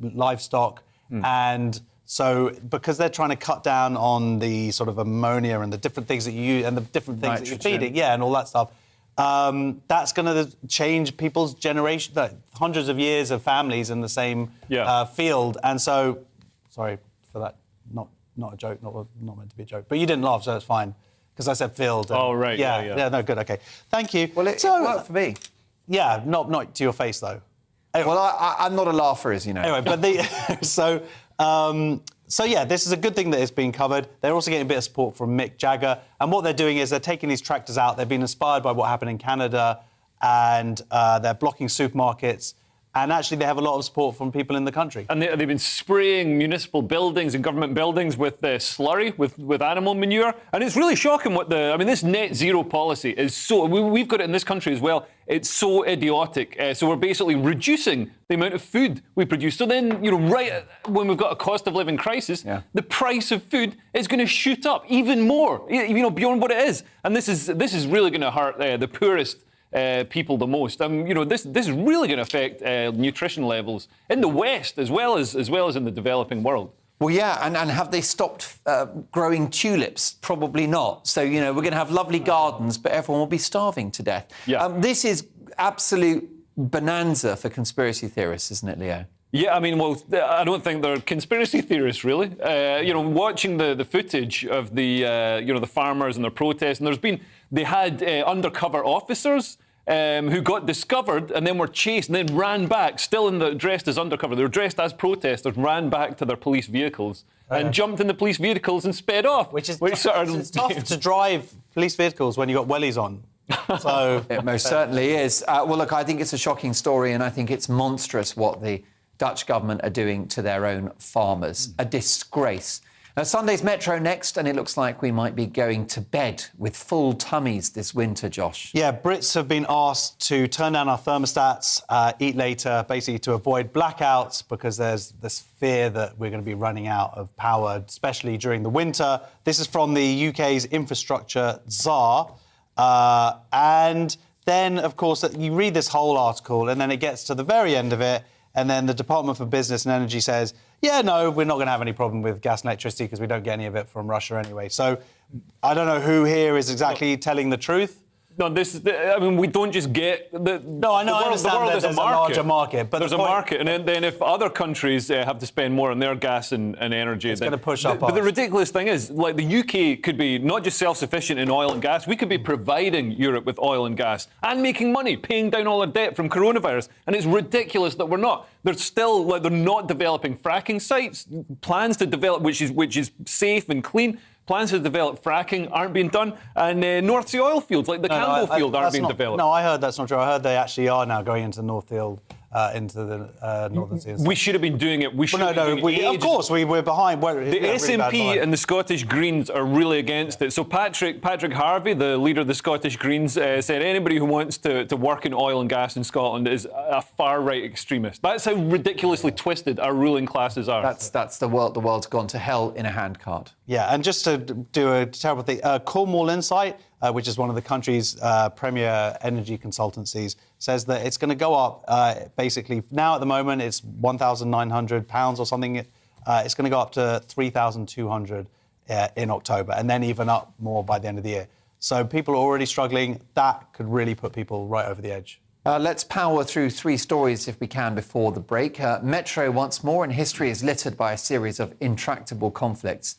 S5: livestock, and so because they're trying to cut down on the sort of ammonia and the different things that you use and the different things that you're feeding, and all that stuff. That's going to change people's generation, hundreds of years of families in the same field. And so, sorry for that, not a joke, not meant to be a joke. But you didn't laugh, so it's fine, because I said field.
S10: Oh, right,
S5: yeah, no, good, OK. Thank you.
S7: Well, it worked for me.
S5: Yeah, not to your face, though. Anyway.
S7: Well, I'm not a laugher, as you know.
S5: Anyway, but So, yeah, this is a good thing that it's being covered. They're also getting a bit of support from Mick Jagger. And what they're doing is they're taking these tractors out. They've been inspired by what happened in Canada, and they're blocking supermarkets And actually, they have a lot of support from people in the country.
S10: And they've been spraying municipal buildings and government buildings with slurry, with animal manure. And it's really shocking what this net zero policy is so... We've got it in this country as well. It's so idiotic. So we're basically reducing the amount of food we produce. So then, right when we've got a cost of living crisis, the price of food is going to shoot up even more, beyond what it is. And this is really going to hurt the poorest people the most. This is really going to affect nutrition levels in the West as well as in the developing world.
S7: Well, yeah, and have they stopped growing tulips? Probably not. So, we're going to have lovely gardens, but everyone will be starving to death.
S10: Yeah.
S7: This is absolute bonanza for conspiracy theorists, isn't it, Leo?
S10: Yeah, I don't think they're conspiracy theorists, really. Watching the footage of the farmers and their protests, and they had undercover officers who got discovered and then were chased and then ran back, dressed as undercover. They were dressed as protesters, ran back to their police vehicles and jumped in the police vehicles and sped off.
S5: It's tough to drive police vehicles when you've got wellies on. So
S7: it most certainly is. Well, look, I think it's a shocking story, and I think it's monstrous what the Dutch government are doing to their own farmers. A disgrace. Now, Sunday's Metro next, and it looks like we might be going to bed with full tummies this winter, Josh.
S5: Yeah, Brits have been asked to turn down our thermostats, eat later, basically to avoid blackouts, because there's this fear that we're going to be running out of power, especially during the winter. This is from the UK's infrastructure czar. And then, of course, you read this whole article, and then it gets to the very end of it, and then the Department for Business and Energy says, yeah, no, we're not going to have any problem with gas and electricity because we don't get any of it from Russia anyway. So I don't know who here is exactly telling the truth.
S10: No, we don't just get...
S5: I understand that there's a larger market. But
S10: there's a market, and then if other countries have to spend more on their gas and energy...
S5: It's going to push up
S10: But the ridiculous thing is, like, the UK could be not just self-sufficient in oil and gas, we could be providing Europe with oil and gas and making money, paying down all our debt from coronavirus, and it's ridiculous that we're not. They're still, they're not developing fracking sites, plans to develop, which is safe and clean. Plans to develop fracking aren't being done, and North Sea oil fields, like the Campbell field, aren't being developed.
S5: No, I heard that's not true. I heard they actually are now going into the North Field, into the Northern Sea.
S10: We should have been doing it.
S5: Of course, we're behind.
S10: The SNP and the Scottish Greens are really against it. So Patrick Harvey, the leader of the Scottish Greens, said anybody who wants to work in oil and gas in Scotland is a far-right extremist. That's how ridiculously twisted our ruling classes are.
S7: That's the world. The world's gone to hell in a handcart.
S5: Yeah, and just to do a terrible thing, Cornwall Insight, which is one of the country's premier energy consultancies, says that it's going to go up, basically, now at the moment it's £1,900 or something. It's going to go up to £3,200 in October, and then even up more by the end of the year. So people are already struggling. That could really put people right over the edge.
S7: Let's power through three stories, if we can, before the break. Metro once more, and history is littered by a series of intractable conflicts.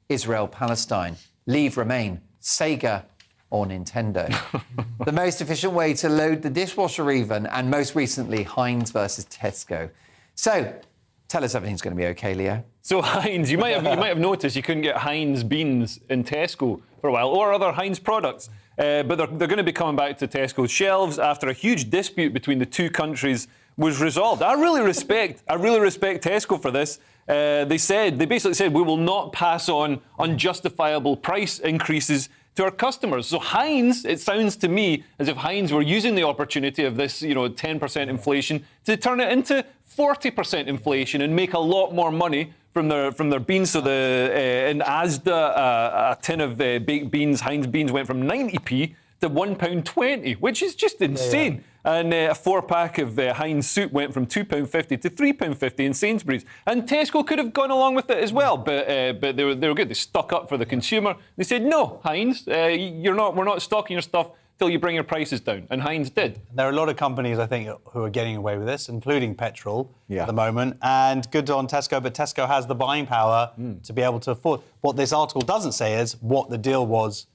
S7: Israel-Palestine, Leave Remain, Sega or Nintendo. The most efficient way to load the dishwasher even, and most recently, Heinz versus Tesco. So, tell us everything's going to be OK, Leo.
S10: So Heinz, you might have noticed you couldn't get Heinz beans in Tesco for a while, or other Heinz products. But they're going to be coming back to Tesco's shelves after a huge dispute between the two countries was resolved. I really respect Tesco for this. They basically said we will not pass on unjustifiable price increases to our customers. So Heinz, it sounds to me as if Heinz were using the opportunity of this, 10% inflation to turn it into 40% inflation and make a lot more money from their beans. So in Asda, a tin of baked beans, Heinz beans, went from 90p to £1.20, which is just insane. Yeah. And a 4-pack of Heinz soup went from £2.50 to £3.50 in Sainsbury's. And Tesco could have gone along with it as well, but they were good. They stuck up for the consumer. They said, no, Heinz, we're not stocking your stuff till you bring your prices down. And Heinz did.
S5: There are a lot of companies, I think, who are getting away with this, including petrol at the moment. And good on Tesco, but Tesco has the buying power to be able to afford. What this article doesn't say is what the deal was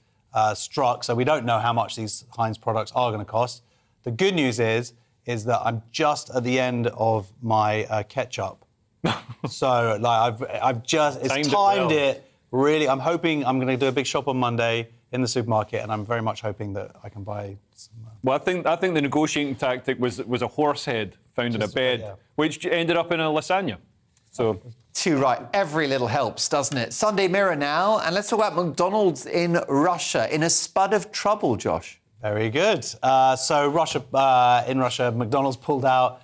S5: struck, so we don't know how much these Heinz products are going to cost. The good news is that I'm just at the end of my ketchup. So, I've just timed it really. I'm hoping I'm going to do a big shop on Monday in the supermarket, and I'm very much hoping that I can buy some.
S10: Well, I think the negotiating tactic was a horse head found in a bed, which ended up in a lasagna. So...
S7: Too right. Every little helps, doesn't it? Sunday Mirror now, and let's talk about McDonald's in Russia. In a spud of trouble, Josh.
S5: Very good. So in Russia, McDonald's pulled out.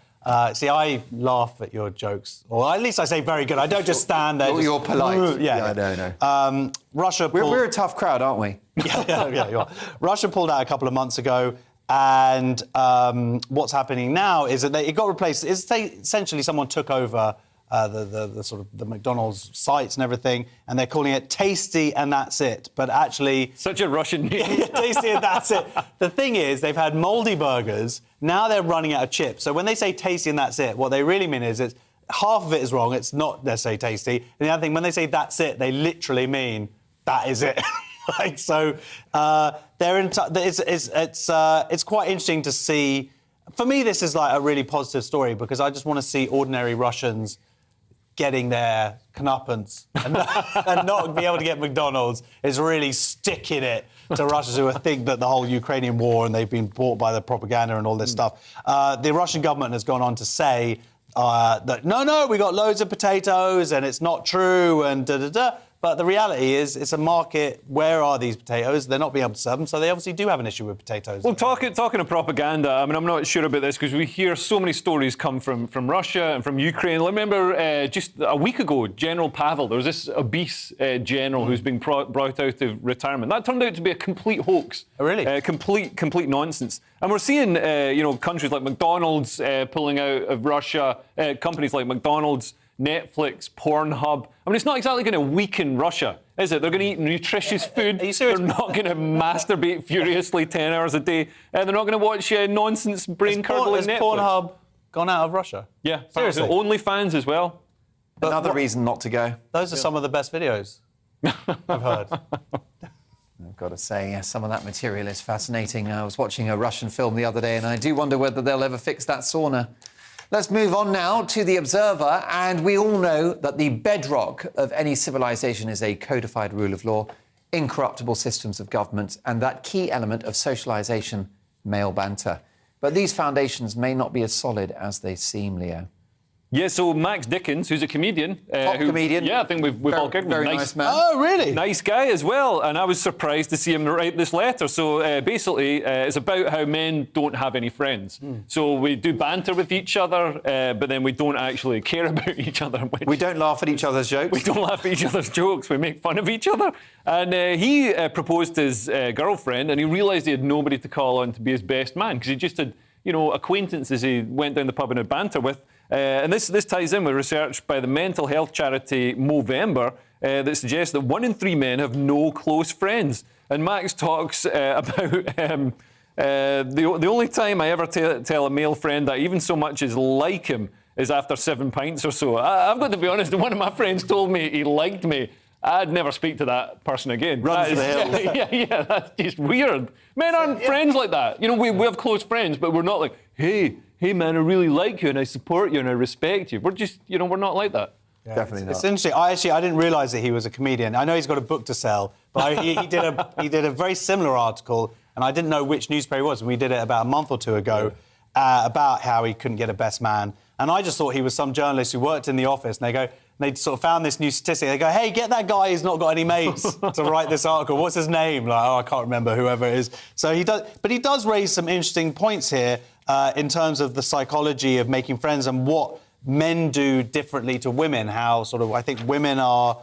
S5: See, I laugh at your jokes, or at least I say very good. I don't just stand there.
S7: You're polite.
S5: Yeah,
S7: no.
S5: Russia.
S7: We're a tough crowd, aren't we?
S5: yeah. You are. Russia pulled out a couple of months ago, and what's happening now is that it got replaced. Essentially, someone took over the sort of the McDonald's sites and everything, and they're calling it Tasty and that's it. But actually...
S10: Such a Russian name.
S5: Tasty and that's it. The thing is, they've had mouldy burgers, now they're running out of chips. So when they say Tasty and that's it, what they really mean is it's half of it is wrong, it's not necessarily tasty. And the other thing, when they say that's it, they literally mean that is it. It's quite interesting to see. For me, this is like a really positive story because I just want to see ordinary Russians getting their comeuppance and not be able to get McDonald's is really sticking it to Russians who think that the whole Ukrainian war and they've been bought by the propaganda and all this stuff. The Russian government has gone on to say that, no, we got loads of potatoes and it's not true and da-da-da. But the reality is, it's a market. Where are these potatoes? They're not being able to serve them, so they obviously do have an issue with potatoes.
S10: Well, talking of propaganda, I mean, I'm not sure about this because we hear so many stories come from Russia and from Ukraine. I remember just a week ago, General Pavel, there was this obese general who's been brought out of retirement. That turned out to be a complete hoax.
S5: Oh, really?
S10: Complete nonsense. And we're seeing, countries like McDonald's pulling out of Russia, companies like McDonald's, Netflix, Pornhub. I mean, it's not exactly going to weaken Russia, is it? They're going to eat nutritious food.
S5: Are you serious?
S10: They're not going to masturbate furiously 10 hours a day. They're not going to watch nonsense brain-curdling Netflix.
S5: Has Pornhub gone out of Russia?
S10: Yeah,
S5: seriously.
S10: OnlyFans as well.
S7: But another reason not to go.
S5: Those are some of the best videos I've heard.
S7: I've got to say, some of that material is fascinating. I was watching a Russian film the other day, and I do wonder whether they'll ever fix that sauna. Let's move on now to The Observer, and we all know that the bedrock of any civilization is a codified rule of law, incorruptible systems of government, and that key element of socialisation, male banter. But these foundations may not be as solid as they seem, Leo.
S10: Yeah, so Max Dickens, who's a comedian.
S7: Top comedian.
S10: Yeah, I think we've all heard of him.
S7: Very nice man.
S5: Oh, really?
S10: Nice guy as well. And I was surprised to see him write this letter. So basically, it's about how men don't have any friends. So we do banter with each other, but then we don't actually care about each other.
S7: We don't laugh at each other's jokes.
S10: We don't laugh at each other's jokes. We make fun of each other. And he proposed to his girlfriend, and he realised he had nobody to call on to be his best man, because he just had, acquaintances he went down the pub and had banter with. And this ties in with research by the mental health charity Movember that suggests that 1 in 3 men have no close friends. And Max talks about the only time I ever tell a male friend that I even so much as like him is after 7 pints or so. I've got to be honest, one of my friends told me he liked me. I'd never speak to that person again.
S5: Run for the hills.
S10: Yeah, that's just weird. Men aren't friends like that. We have close friends, but we're not like, hey man, I really like you and I support you and I respect you. We're just, we're not like that.
S5: Yeah,
S7: Definitely not.
S5: It's interesting. I didn't realise that he was a comedian. I know he's got a book to sell, but he did a very similar article, and I didn't know which newspaper it was. And we did it about a month or two ago about how he couldn't get a best man. And I just thought he was some journalist who worked in the office, and they sort of found this new statistic. They go, hey, get that guy who's not got any mates to write this article. What's his name? Like, I can't remember, whoever it is. So he does raise some interesting points here in terms of the psychology of making friends and what men do differently to women. How I think women are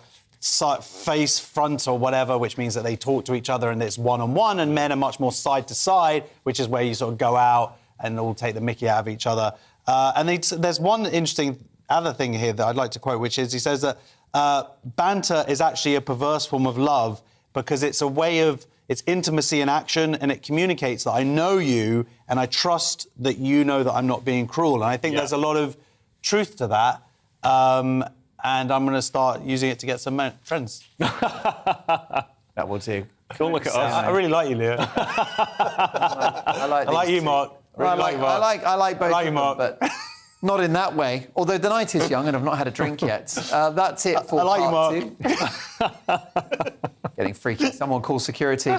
S5: face front or whatever, which means that they talk to each other and it's one-on-one, and men are much more side to side, which is where you sort of go out and all take the mickey out of each other. And there's one interesting other thing here that I'd like to quote, which is he says that banter is actually a perverse form of love because it's a way of, it's intimacy in action, and it communicates that I know you and I trust that you know that I'm not being cruel. And I think there's a lot of truth to that. And I'm going to start using it to get some friends.
S7: That will do.
S10: Don't look at us.
S5: I really like you, Leo.
S7: I like
S5: you, Mark.
S7: I like both of them,
S5: Mark.
S7: but not in that way. Although the night is young and I've not had a drink yet. That's it for
S5: I like
S7: part 2. Getting freaky. Someone call security.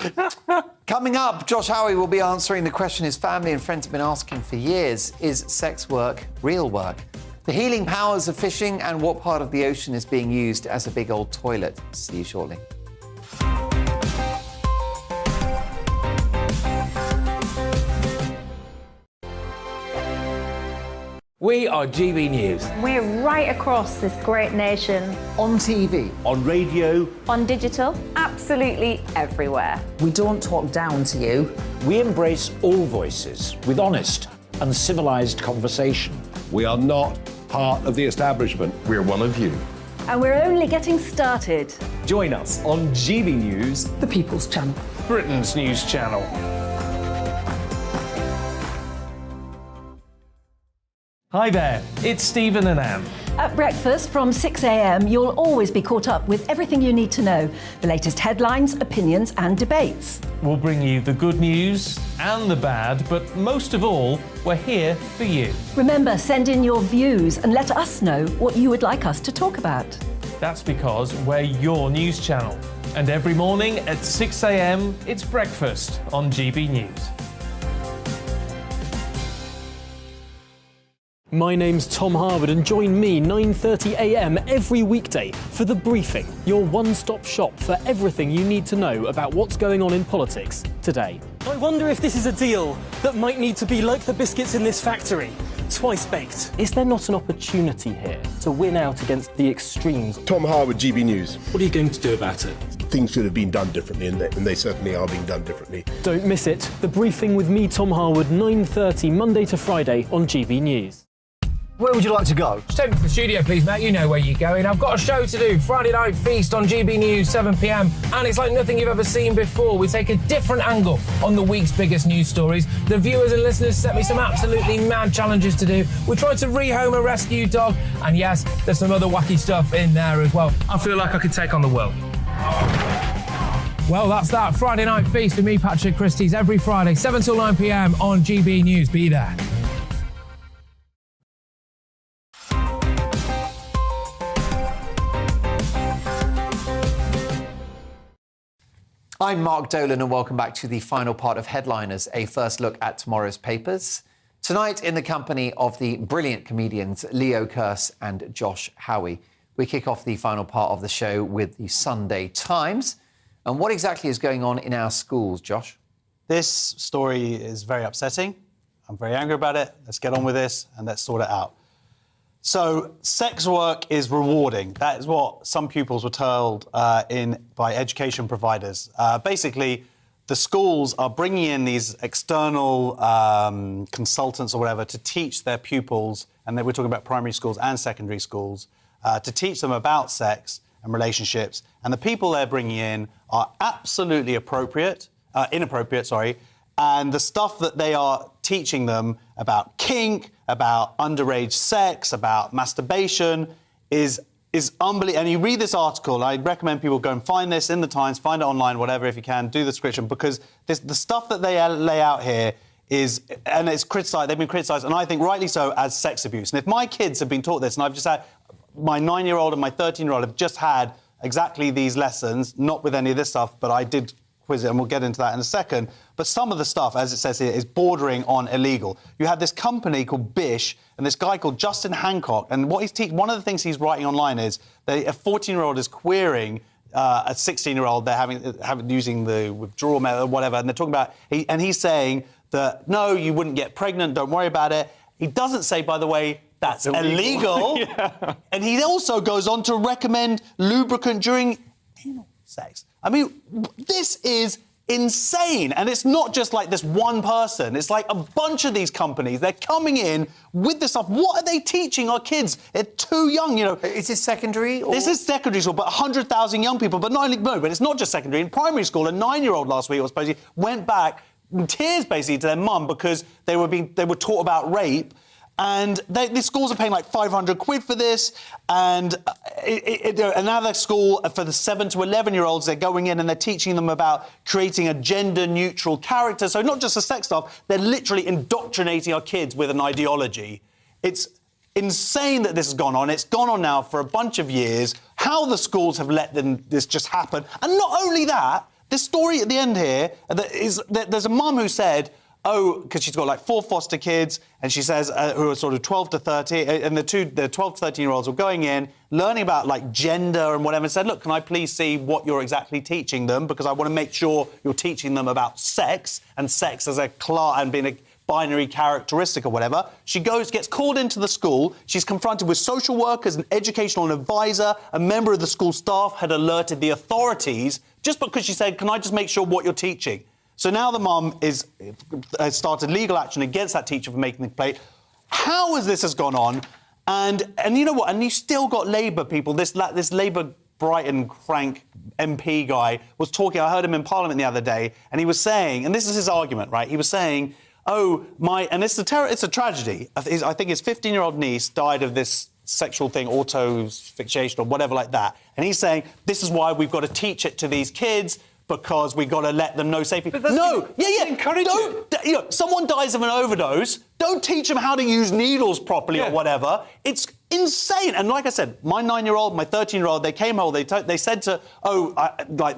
S7: Coming up, Josh Howie will be answering the question his family and friends have been asking for years. Is sex work real work? The healing powers of fishing and what part of the ocean is being used as a big old toilet. See you shortly.
S15: We are GB News.
S12: We're right across this great nation.
S14: On TV.
S15: On radio.
S12: On digital. Absolutely everywhere.
S13: We don't talk down to you.
S11: We embrace all voices with honest and civilised conversation.
S4: We are not part of the establishment. We're one of you.
S2: And we're only getting started.
S15: Join us on GB News,
S13: The People's Channel.
S1: Britain's news channel. Hi there, it's Stephen and Anne.
S2: At breakfast from 6 a.m, you'll always be caught up with everything you need to know, the latest headlines, opinions and debates.
S1: We'll bring you the good news and the bad, but most of all, we're here for you.
S2: Remember, send in your views and let us know what you would like us to talk about.
S1: That's because we're your news channel. And every morning at 6 a.m, it's breakfast on GB News.
S3: My name's Tom Harwood and join me 9:30 a.m. every weekday for The Briefing, your one-stop shop for everything you need to know about what's going on in politics today.
S16: I wonder if this is a deal that might need to be like the biscuits in this factory, twice baked.
S3: Is there not an opportunity here to win out against the extremes?
S4: Tom Harwood, GB News.
S16: What are you going to do about it?
S4: Things should have been done differently, and they certainly are being done differently.
S3: Don't miss it. The Briefing with me, Tom Harwood, 9:30 Monday to Friday on GB News.
S14: Where would you like to go?
S6: Just take me to the studio, please, mate. You know where you're going. I've got a show to do. Friday Night Feast on GB News, 7 p.m. And it's like nothing you've ever seen before. We take a different angle on the week's biggest news stories. The viewers and listeners set me some absolutely mad challenges to do. We tried to rehome a rescue dog. And yes, there's some other wacky stuff in there as well. I feel like I could take on the world. Well, that's that. Friday Night Feast with me, Patrick Christie's, every Friday, 7 till 9 p.m. on GB News. Be there.
S7: I'm Mark Dolan and welcome back to the final part of Headliners, a first look at tomorrow's papers. Tonight, in the company of the brilliant comedians Leo Kearse and Josh Howie, we kick off the final part of the show with the Sunday Times. And what exactly is going on in our schools, Josh?
S5: This story is very upsetting. I'm very angry about it. Let's get on with this and let's sort it out. So, sex work is rewarding. That is what some pupils were told by education providers. Basically, the schools are bringing in these external consultants or whatever to teach their pupils, and we're talking about primary schools and secondary schools, to teach them about sex and relationships. And the people they're bringing in are absolutely inappropriate, and the stuff that they are teaching them about kink, about underage sex, about masturbation is unbelievable. And you read this article, and I recommend people go and find this in the Times, find it online, whatever, if you can, do the description, because the stuff that they lay out here it's criticised, they've been criticised, and I think rightly so, as sex abuse. And if my kids have been taught this, and I've just had, my 9-year-old and my 13-year-old have just had exactly these lessons, not with any of this stuff, but I did quiz it, and we'll get into that in a second. But some of the stuff, as it says here, is bordering on illegal. You have this company called Bish and this guy called Justin Hancock, and what he's one of the things he's writing online is that a 14-year-old is querying a 16-year-old. They're using the withdrawal method or whatever, and they're talking about and he's saying that no, you wouldn't get pregnant. Don't worry about it. He doesn't say, by the way, that's illegal. Yeah. And he also goes on to recommend lubricant during anal sex. I mean, this is insane. And it's not just like this one person. It's like a bunch of these companies. They're coming in with this stuff. What are they teaching our kids? They're too young, you know.
S7: Is this secondary? Or?
S5: This is secondary school, but 100,000 young people. But it's not just secondary. In primary school, a 9-year-old last week, supposedly, went back in tears, basically, to their mum because they were taught about rape. And the schools are paying like 500 quid for this. And another school, for the 7 to 11-year-olds, they're going in and they're teaching them about creating a gender-neutral character. So not just the sex stuff, they're literally indoctrinating our kids with an ideology. It's insane that this has gone on. It's gone on now for a bunch of years. how the schools have let this just happen. And not only that, this story at the end here is that there's a mum who said, because she's got like 4 foster kids, and she says who are sort of 12 to 13, and the 12 to 13-year-olds were going in, learning about like gender and whatever, and said, look, can I please see what you're exactly teaching them, because I want to make sure you're teaching them about sex, and sex as a class and being a binary characteristic or whatever. She gets called into the school. She's confronted with social workers, an educational advisor. A member of the school staff had alerted the authorities just because she said, can I just make sure what you're teaching? So now the mum has started legal action against that teacher for making the complaint. How has gone on? And you know what? And you still got Labour people. This Labour Brighton crank MP guy was talking. I heard him in Parliament the other day, and he was saying, and this is his argument, right? He was saying, and it's a tragedy. I think his 15-year-old niece died of this sexual thing, autofixation or whatever like that. And he's saying, this is why we've got to teach it to these kids, because we've got to let them know safely.
S10: Encourage it.
S5: Someone dies of an overdose. Don't teach them how to use needles properly or whatever. It's insane. And like I said, my 9-year-old, my 13-year-old, they came home. They said to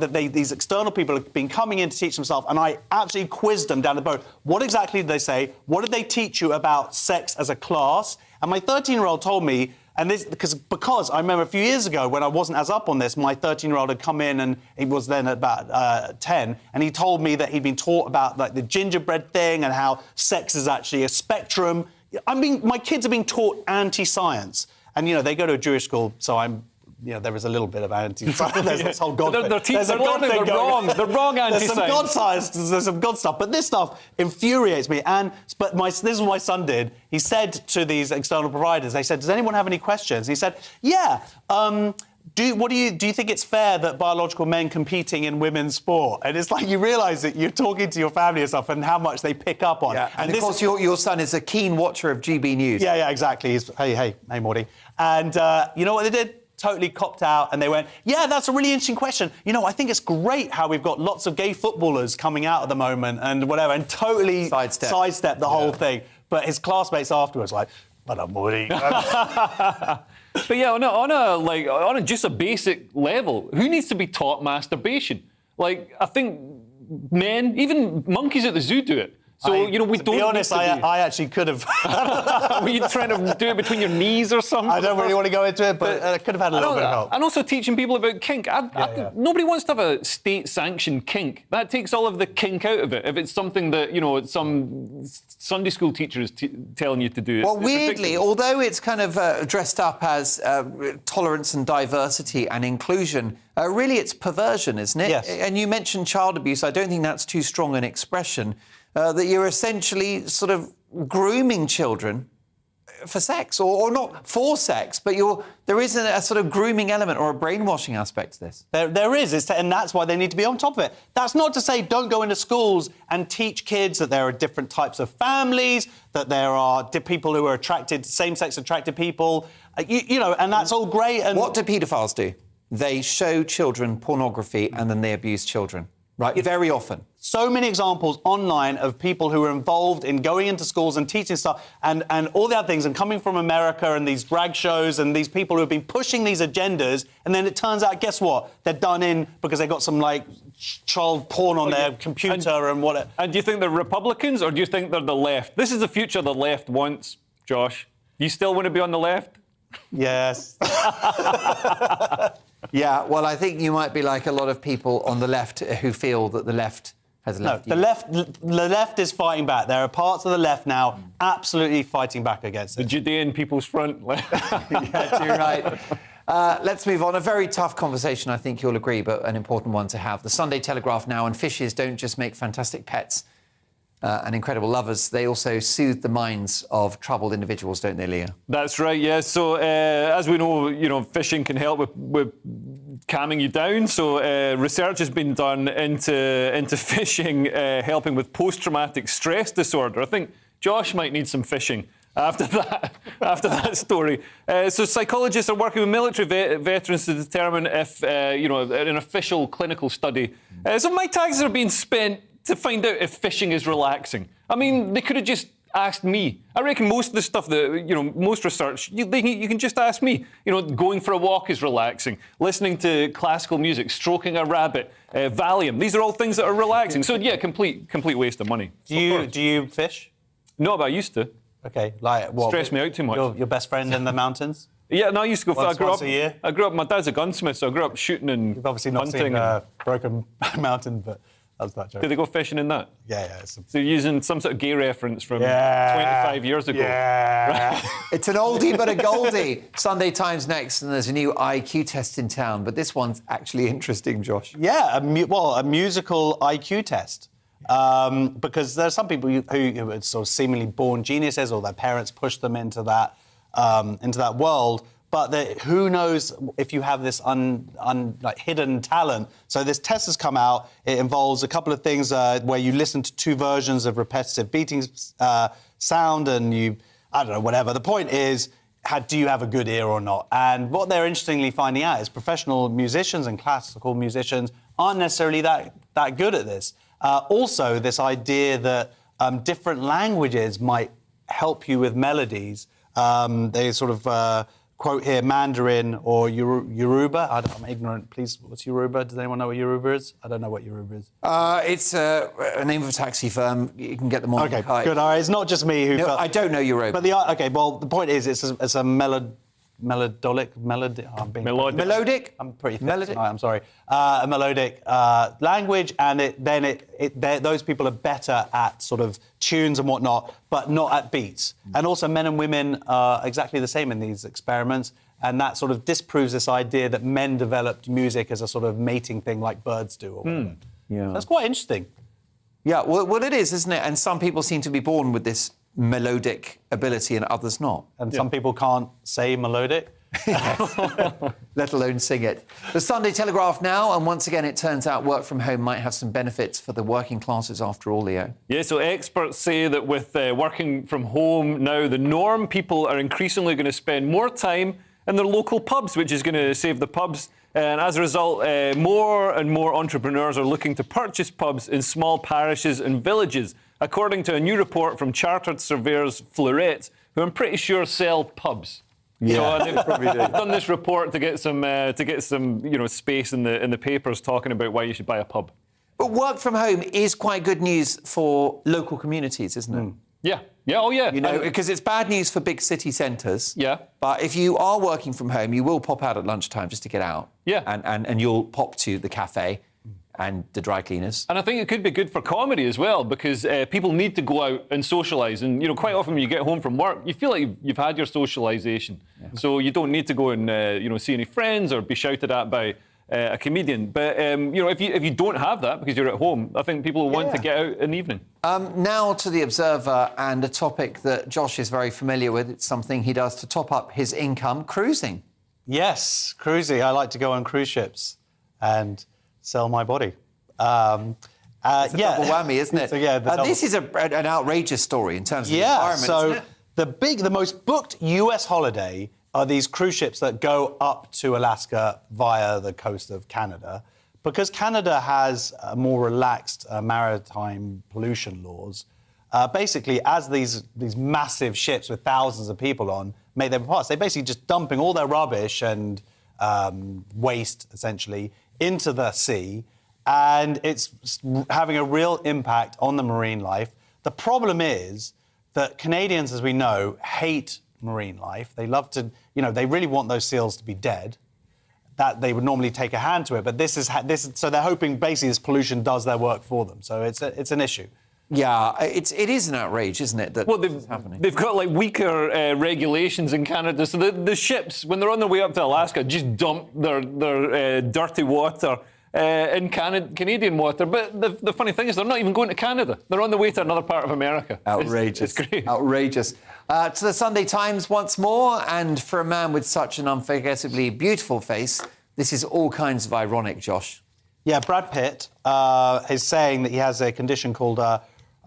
S5: these external people have been coming in to teach themselves, and I absolutely quizzed them down the boat. What exactly did they say? What did they teach you about sex as a class? And my 13-year-old told me. And this because I remember a few years ago when I wasn't as up on this, my 13-year-old had come in, and he was then about 10, and he told me that he'd been taught about like the gingerbread thing and how sex is actually a spectrum. My kids are being taught anti-science, and they go to a Jewish school, so there is a little bit of anti-science. There's this whole God thing.
S10: They're wrong. They're wrong anti-science.
S5: There's some God science. There's some God stuff. But this stuff infuriates me. This is what my son did. He said to these external providers, they said, does anyone have any questions? And he said, yeah. Do you think it's fair that biological men competing in women's sport? And it's like you realise that you're talking to your family and stuff and how much they pick up on.
S7: Yeah. And of course, your son is a keen watcher of GB News.
S5: Yeah, exactly. He's, hey, Morty. And you know what they did? Totally copped out, and they went, yeah, that's a really interesting question. I think it's great how we've got lots of gay footballers coming out at the moment and whatever, and totally sidestep the whole thing. But his classmates afterwards like, what up, Morty?
S10: But yeah, on a just a basic level, who needs to be taught masturbation? Like, I think men, even monkeys at the zoo do it. So, we don't... To be honest,
S5: I actually could have...
S10: Were you trying to do it between your knees or something?
S5: I don't really want to go into it, but I could have had a little bit of help.
S10: And also teaching people about kink. Nobody wants to have a state-sanctioned kink. That takes all of the kink out of it. If it's something that, some Sunday school teacher is telling you to do.
S7: Well, weirdly, although it's kind of dressed up as tolerance and diversity and inclusion, really it's perversion, isn't it?
S5: Yes.
S7: And you mentioned child abuse. I don't think that's too strong an expression. That you're essentially sort of grooming children for sex, or not for sex, but there is a sort of grooming element or a brainwashing aspect to this.
S5: There is, and that's why they need to be on top of it. That's not to say don't go into schools and teach kids that there are different types of families, that there are people who are attracted, same-sex attracted people, and that's all great. And
S7: what do paedophiles do? They show children pornography and then they abuse children. Right, very often.
S5: So many examples online of people who are involved in going into schools and teaching stuff and all the other things, and coming from America and these drag shows and these people who have been pushing these agendas, and then it turns out, guess what? They're done in because they got some, child porn on their computer and what...
S10: And do you think they're Republicans, or do you think they're the left? This is the future the left wants, Josh. You still want to be on the left?
S5: Yes.
S7: Yeah, well, I think you might be like a lot of people on the left who feel that the left has left you.
S5: The left is fighting back. There are parts of the left now absolutely fighting back against it.
S10: The Judean People's Front.
S7: Yeah, you're right. Let's move on. A very tough conversation, I think you'll agree, but an important one to have. The Sunday Telegraph now, and fishes don't just make fantastic pets and incredible lovers, they also soothe the minds of troubled individuals, don't they, Leah?
S10: That's right, yeah. So, as we know, fishing can help with calming you down. So, research has been done into fishing helping with post-traumatic stress disorder. I think Josh might need some fishing after that story. So, psychologists are working with military veterans to determine if, an official clinical study. So, my taxes are being spent to find out if fishing is relaxing. I mean, they could have just asked me. I reckon most of the stuff that, most research, you can just ask me. Going for a walk is relaxing. Listening to classical music, stroking a rabbit, Valium. These are all things that are relaxing. So, yeah, complete waste of money.
S5: Do you fish?
S10: No, but I used to.
S5: Okay, like what?
S10: Stressed me out too much.
S5: Your best friend in the mountains?
S10: Yeah, no, I used to go.
S5: Once a year?
S10: I grew up. My dad's a gunsmith, so I grew up shooting and
S5: You've obviously not
S10: hunting.
S5: seen Broken Mountain, but that's that joke.
S10: Did they go fishing in that?
S5: Yeah.
S10: So you're using some sort of gay reference from 25 years ago.
S5: Yeah.
S10: Right.
S7: It's an oldie but a goldie. Sunday Times next, and there's a new IQ test in town, but this one's actually interesting, Josh.
S5: Yeah, a musical IQ test. Because there are some people who are sort of seemingly born geniuses, or their parents push them into that world. But who knows if you have this hidden talent? So this test has come out. It involves a couple of things where you listen to two versions of repetitive beating sound, and I don't know, whatever. The point is, do you have a good ear or not? And what they're interestingly finding out is professional musicians and classical musicians aren't necessarily that good at this. Also, this idea that different languages might help you with melodies. They sort of quote here Mandarin or Yoruba. I'm ignorant. Please, what's Yoruba? Does anyone know what Yoruba is? I don't know what Yoruba is.
S7: It's a name of a taxi firm. You can get them on.
S5: Okay, good. All right, it's not just me who.
S7: No, I don't know Yoruba.
S5: But the point is, it's a melodic.
S7: Melodic?
S5: I'm pretty thick tonight, I'm sorry. A melodic language, and those people are better at sort of tunes and whatnot, but not at beats. And also, men and women are exactly the same in these experiments, and that sort of disproves this idea that men developed music as a sort of mating thing like birds do. Or whatever.
S7: Yeah.
S5: So that's quite interesting.
S7: Yeah, well, it is, isn't it? And some people seem to be born with this melodic ability and others not.
S5: And some people can't say melodic.
S7: Let alone sing it. The Sunday Telegraph now, and once again it turns out work from home might have some benefits for the working classes after all, Leo.
S10: Yeah, so experts say that with working from home now the norm, people are increasingly going to spend more time in their local pubs, which is going to save the pubs. And as a result, more and more entrepreneurs are looking to purchase pubs in small parishes and villages, according to a new report from chartered surveyors Fleuret, who I'm pretty sure sell pubs.
S7: Yeah,
S10: they've done this report to get some space in the papers talking about why you should buy a pub.
S7: But work from home is quite good news for local communities, isn't it?
S10: Yeah. Oh, yeah.
S7: Because it's bad news for big city centres.
S10: Yeah.
S7: But if you are working from home, you will pop out at lunchtime just to get out.
S10: Yeah.
S7: And you'll pop to the cafe and the dry cleaners.
S10: And I think it could be good for comedy as well, because people need to go out and socialise. And, quite often when you get home from work, you feel like you've had your socialisation. Yeah. So you don't need to go and, see any friends or be shouted at by a comedian. But, if you don't have that because you're at home, I think people will want to get out in the evening.
S7: Now to The Observer, and a topic that Josh is very familiar with. It's something he does to top up his income, cruising.
S5: Yes, cruising. I like to go on cruise ships and sell my body. It's a
S7: double whammy, isn't it?
S5: So,
S7: this is an outrageous story in terms of the environment,
S5: so
S7: isn't it?
S5: the most booked US holiday are these cruise ships that go up to Alaska via the coast of Canada. Because Canada has more relaxed maritime pollution laws, basically, as these massive ships with thousands of people on make their parts, they're basically just dumping all their rubbish and waste, essentially, into the sea, and it's having a real impact on the marine life. The problem is that Canadians, as we know, hate marine life. They love to, they really want those seals to be dead. That they would normally take a hand to it, but so they're hoping basically this pollution does their work for them. So it's an issue.
S7: Yeah, it is an outrage, isn't it? That this is happening.
S10: They've got weaker regulations in Canada, so the ships, when they're on their way up to Alaska, just dump their dirty water in Canadian water. But the funny thing is, they're not even going to Canada. They're on the way to another part of America.
S7: Outrageous.
S10: It's great.
S7: Outrageous. To the Sunday Times once more, and for a man with such an unforgettably beautiful face, this is all kinds of ironic, Josh.
S5: Yeah, Brad Pitt is saying that he has a condition called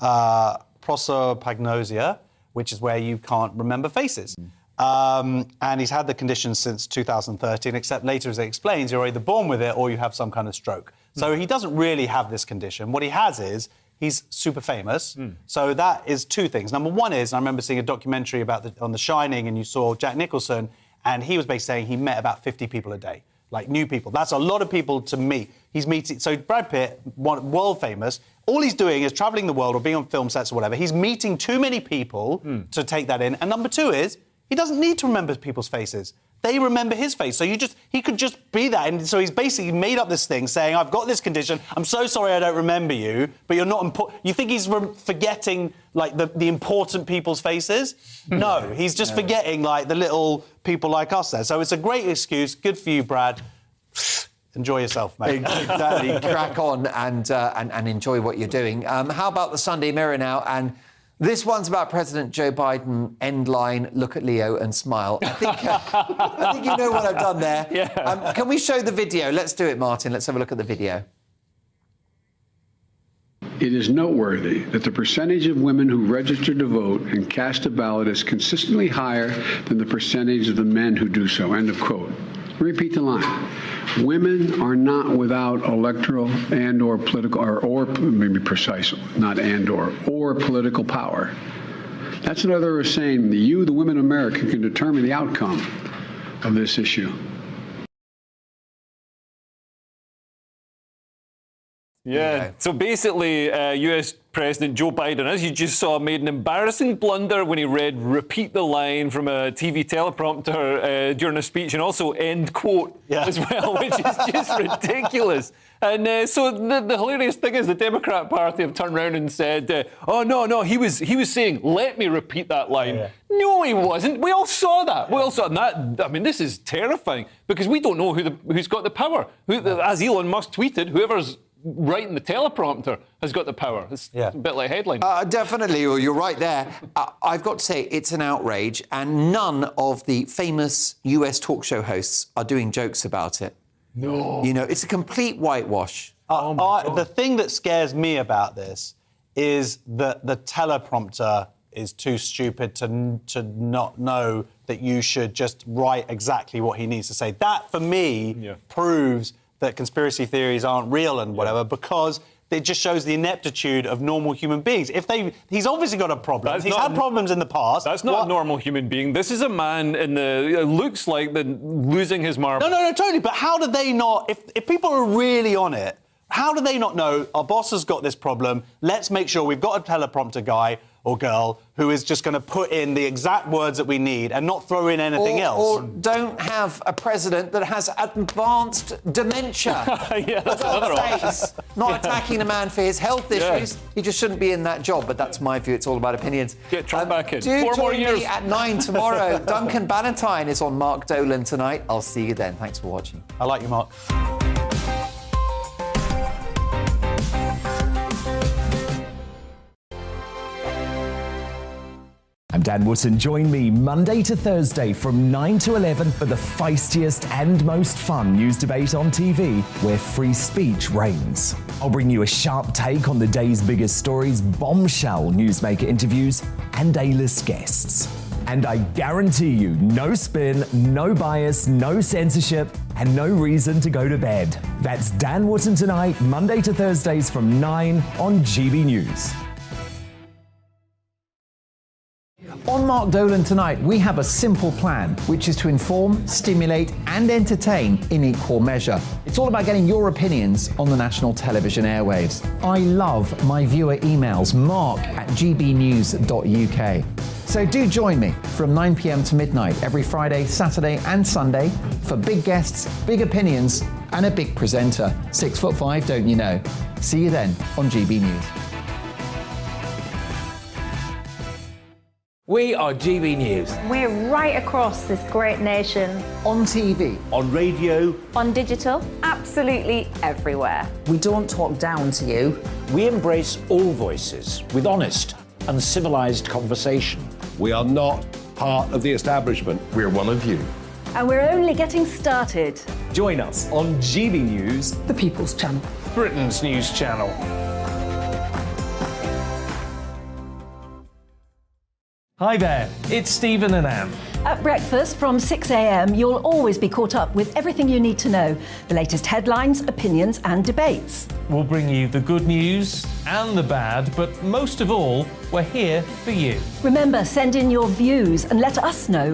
S5: prosopagnosia, which is where you can't remember faces. And he's had the condition since 2013, except later, as he explains, you're either born with it or you have some kind of stroke. So he doesn't really have this condition. What he has is he's super famous. So that is two things. Number one is, I remember seeing a documentary on The Shining, and you saw Jack Nicholson, and he was basically saying he met about 50 people a day, like new people. That's a lot of people to meet. He's meeting. So Brad Pitt, world famous. All he's doing is traveling the world or being on film sets or whatever. He's meeting too many people to take that in. And number two is, he doesn't need to remember people's faces. They remember his face. So he could just be that. And so he's basically made up this thing saying, I've got this condition. I'm so sorry I don't remember you, but you're not important. You think he's forgetting, like, the important people's faces? No, he's just forgetting, like, the little people like us there. So it's a great excuse. Good for you, Brad. Enjoy yourself, mate.
S7: Exactly. Crack on and enjoy what you're doing. How about the Sunday Mirror now? And this one's about President Joe Biden. End line, look at Leo and smile. I think you know what I've done there.
S10: Yeah.
S7: Can we show the video? Let's do it, Martin. Let's have a look at the video.
S17: It is noteworthy that the percentage of women who register to vote and cast a ballot is consistently higher than the percentage of the men who do so. End of quote. Repeat the line. Women are not without electoral and or political, or maybe precise, not and or political power. That's another way of saying that you, the women of America, can determine the outcome of this issue.
S10: Yeah, so basically, US President Joe Biden, as you just saw, made an embarrassing blunder when he read repeat the line from a TV teleprompter during a speech, and also end quote as well, which is just ridiculous. And so the hilarious thing is the Democrat Party have turned around and said, oh, no, he was saying, let me repeat that line. Yeah. No, he wasn't. We all saw that. We all saw that. And I mean, this is terrifying because we don't know who's got the power. As Elon Musk tweeted, whoever's writing the teleprompter has got the power. It's a bit like a headline.
S7: Definitely, you're right there. I've got to say, it's an outrage, and none of the famous US talk show hosts are doing jokes about it.
S5: No.
S7: You know, it's a complete whitewash.
S5: The thing that scares me about this is that the teleprompter is too stupid to not know that you should just write exactly what he needs to say. That, for me, proves that conspiracy theories aren't real and whatever, because it just shows the ineptitude of normal human beings. He's obviously got a problem. He's had problems in the past.
S10: That's not a normal human being. This is a man looks like losing his marbles.
S5: No, totally. But how do they not, if people are really on it, how do they not know our boss has got this problem? Let's make sure we've got a teleprompter guy or girl who is just going to put in the exact words that we need and not throw in anything else.
S7: Or don't have a president that has advanced dementia.
S10: That's another option.
S7: Not attacking a man for his health issues. He just shouldn't be in that job, but that's my view. It's all about opinions.
S10: Get Trump back in.
S7: Do
S10: 4 more
S7: join
S10: years.
S7: me at 9 tomorrow. Duncan Bannatyne is on Mark Dolan tonight. I'll see you then. Thanks for watching.
S5: I like you, Mark.
S18: I'm Dan Wootton. Join me Monday to Thursday from 9 to 11 for the feistiest and most fun news debate on TV, where free speech reigns. I'll bring you a sharp take on the day's biggest stories, bombshell newsmaker interviews, and A-list guests. And I guarantee you, no spin, no bias, no censorship, and no reason to go to bed. That's Dan Wootton tonight, Monday to Thursdays from 9 on GB News.
S7: On Mark Dolan tonight, we have a simple plan, which is to inform, stimulate, and entertain in equal measure. It's all about getting your opinions on the national television airwaves. I love my viewer emails, mark@gbnews.uk. So do join me from 9 p.m. to midnight every Friday, Saturday, and Sunday for big guests, big opinions, and a big presenter. 6'5", don't you know? See you then on GB News.
S15: We are GB News.
S12: We're right across this great nation.
S14: On TV.
S15: On radio.
S12: On digital. Absolutely everywhere.
S13: We don't talk down to you.
S11: We embrace all voices with honest and civilised conversation.
S4: We are not part of the establishment. We're one of you.
S2: And we're only getting started.
S15: Join us on GB News,
S13: The People's Channel.
S1: Britain's news channel. Hi there, it's Stephen and Anne.
S2: At breakfast from 6 a.m, you'll always be caught up with everything you need to know, the latest headlines, opinions and debates.
S1: We'll bring you the good news and the bad, but most of all, we're here for you.
S2: Remember, send in your views and let us know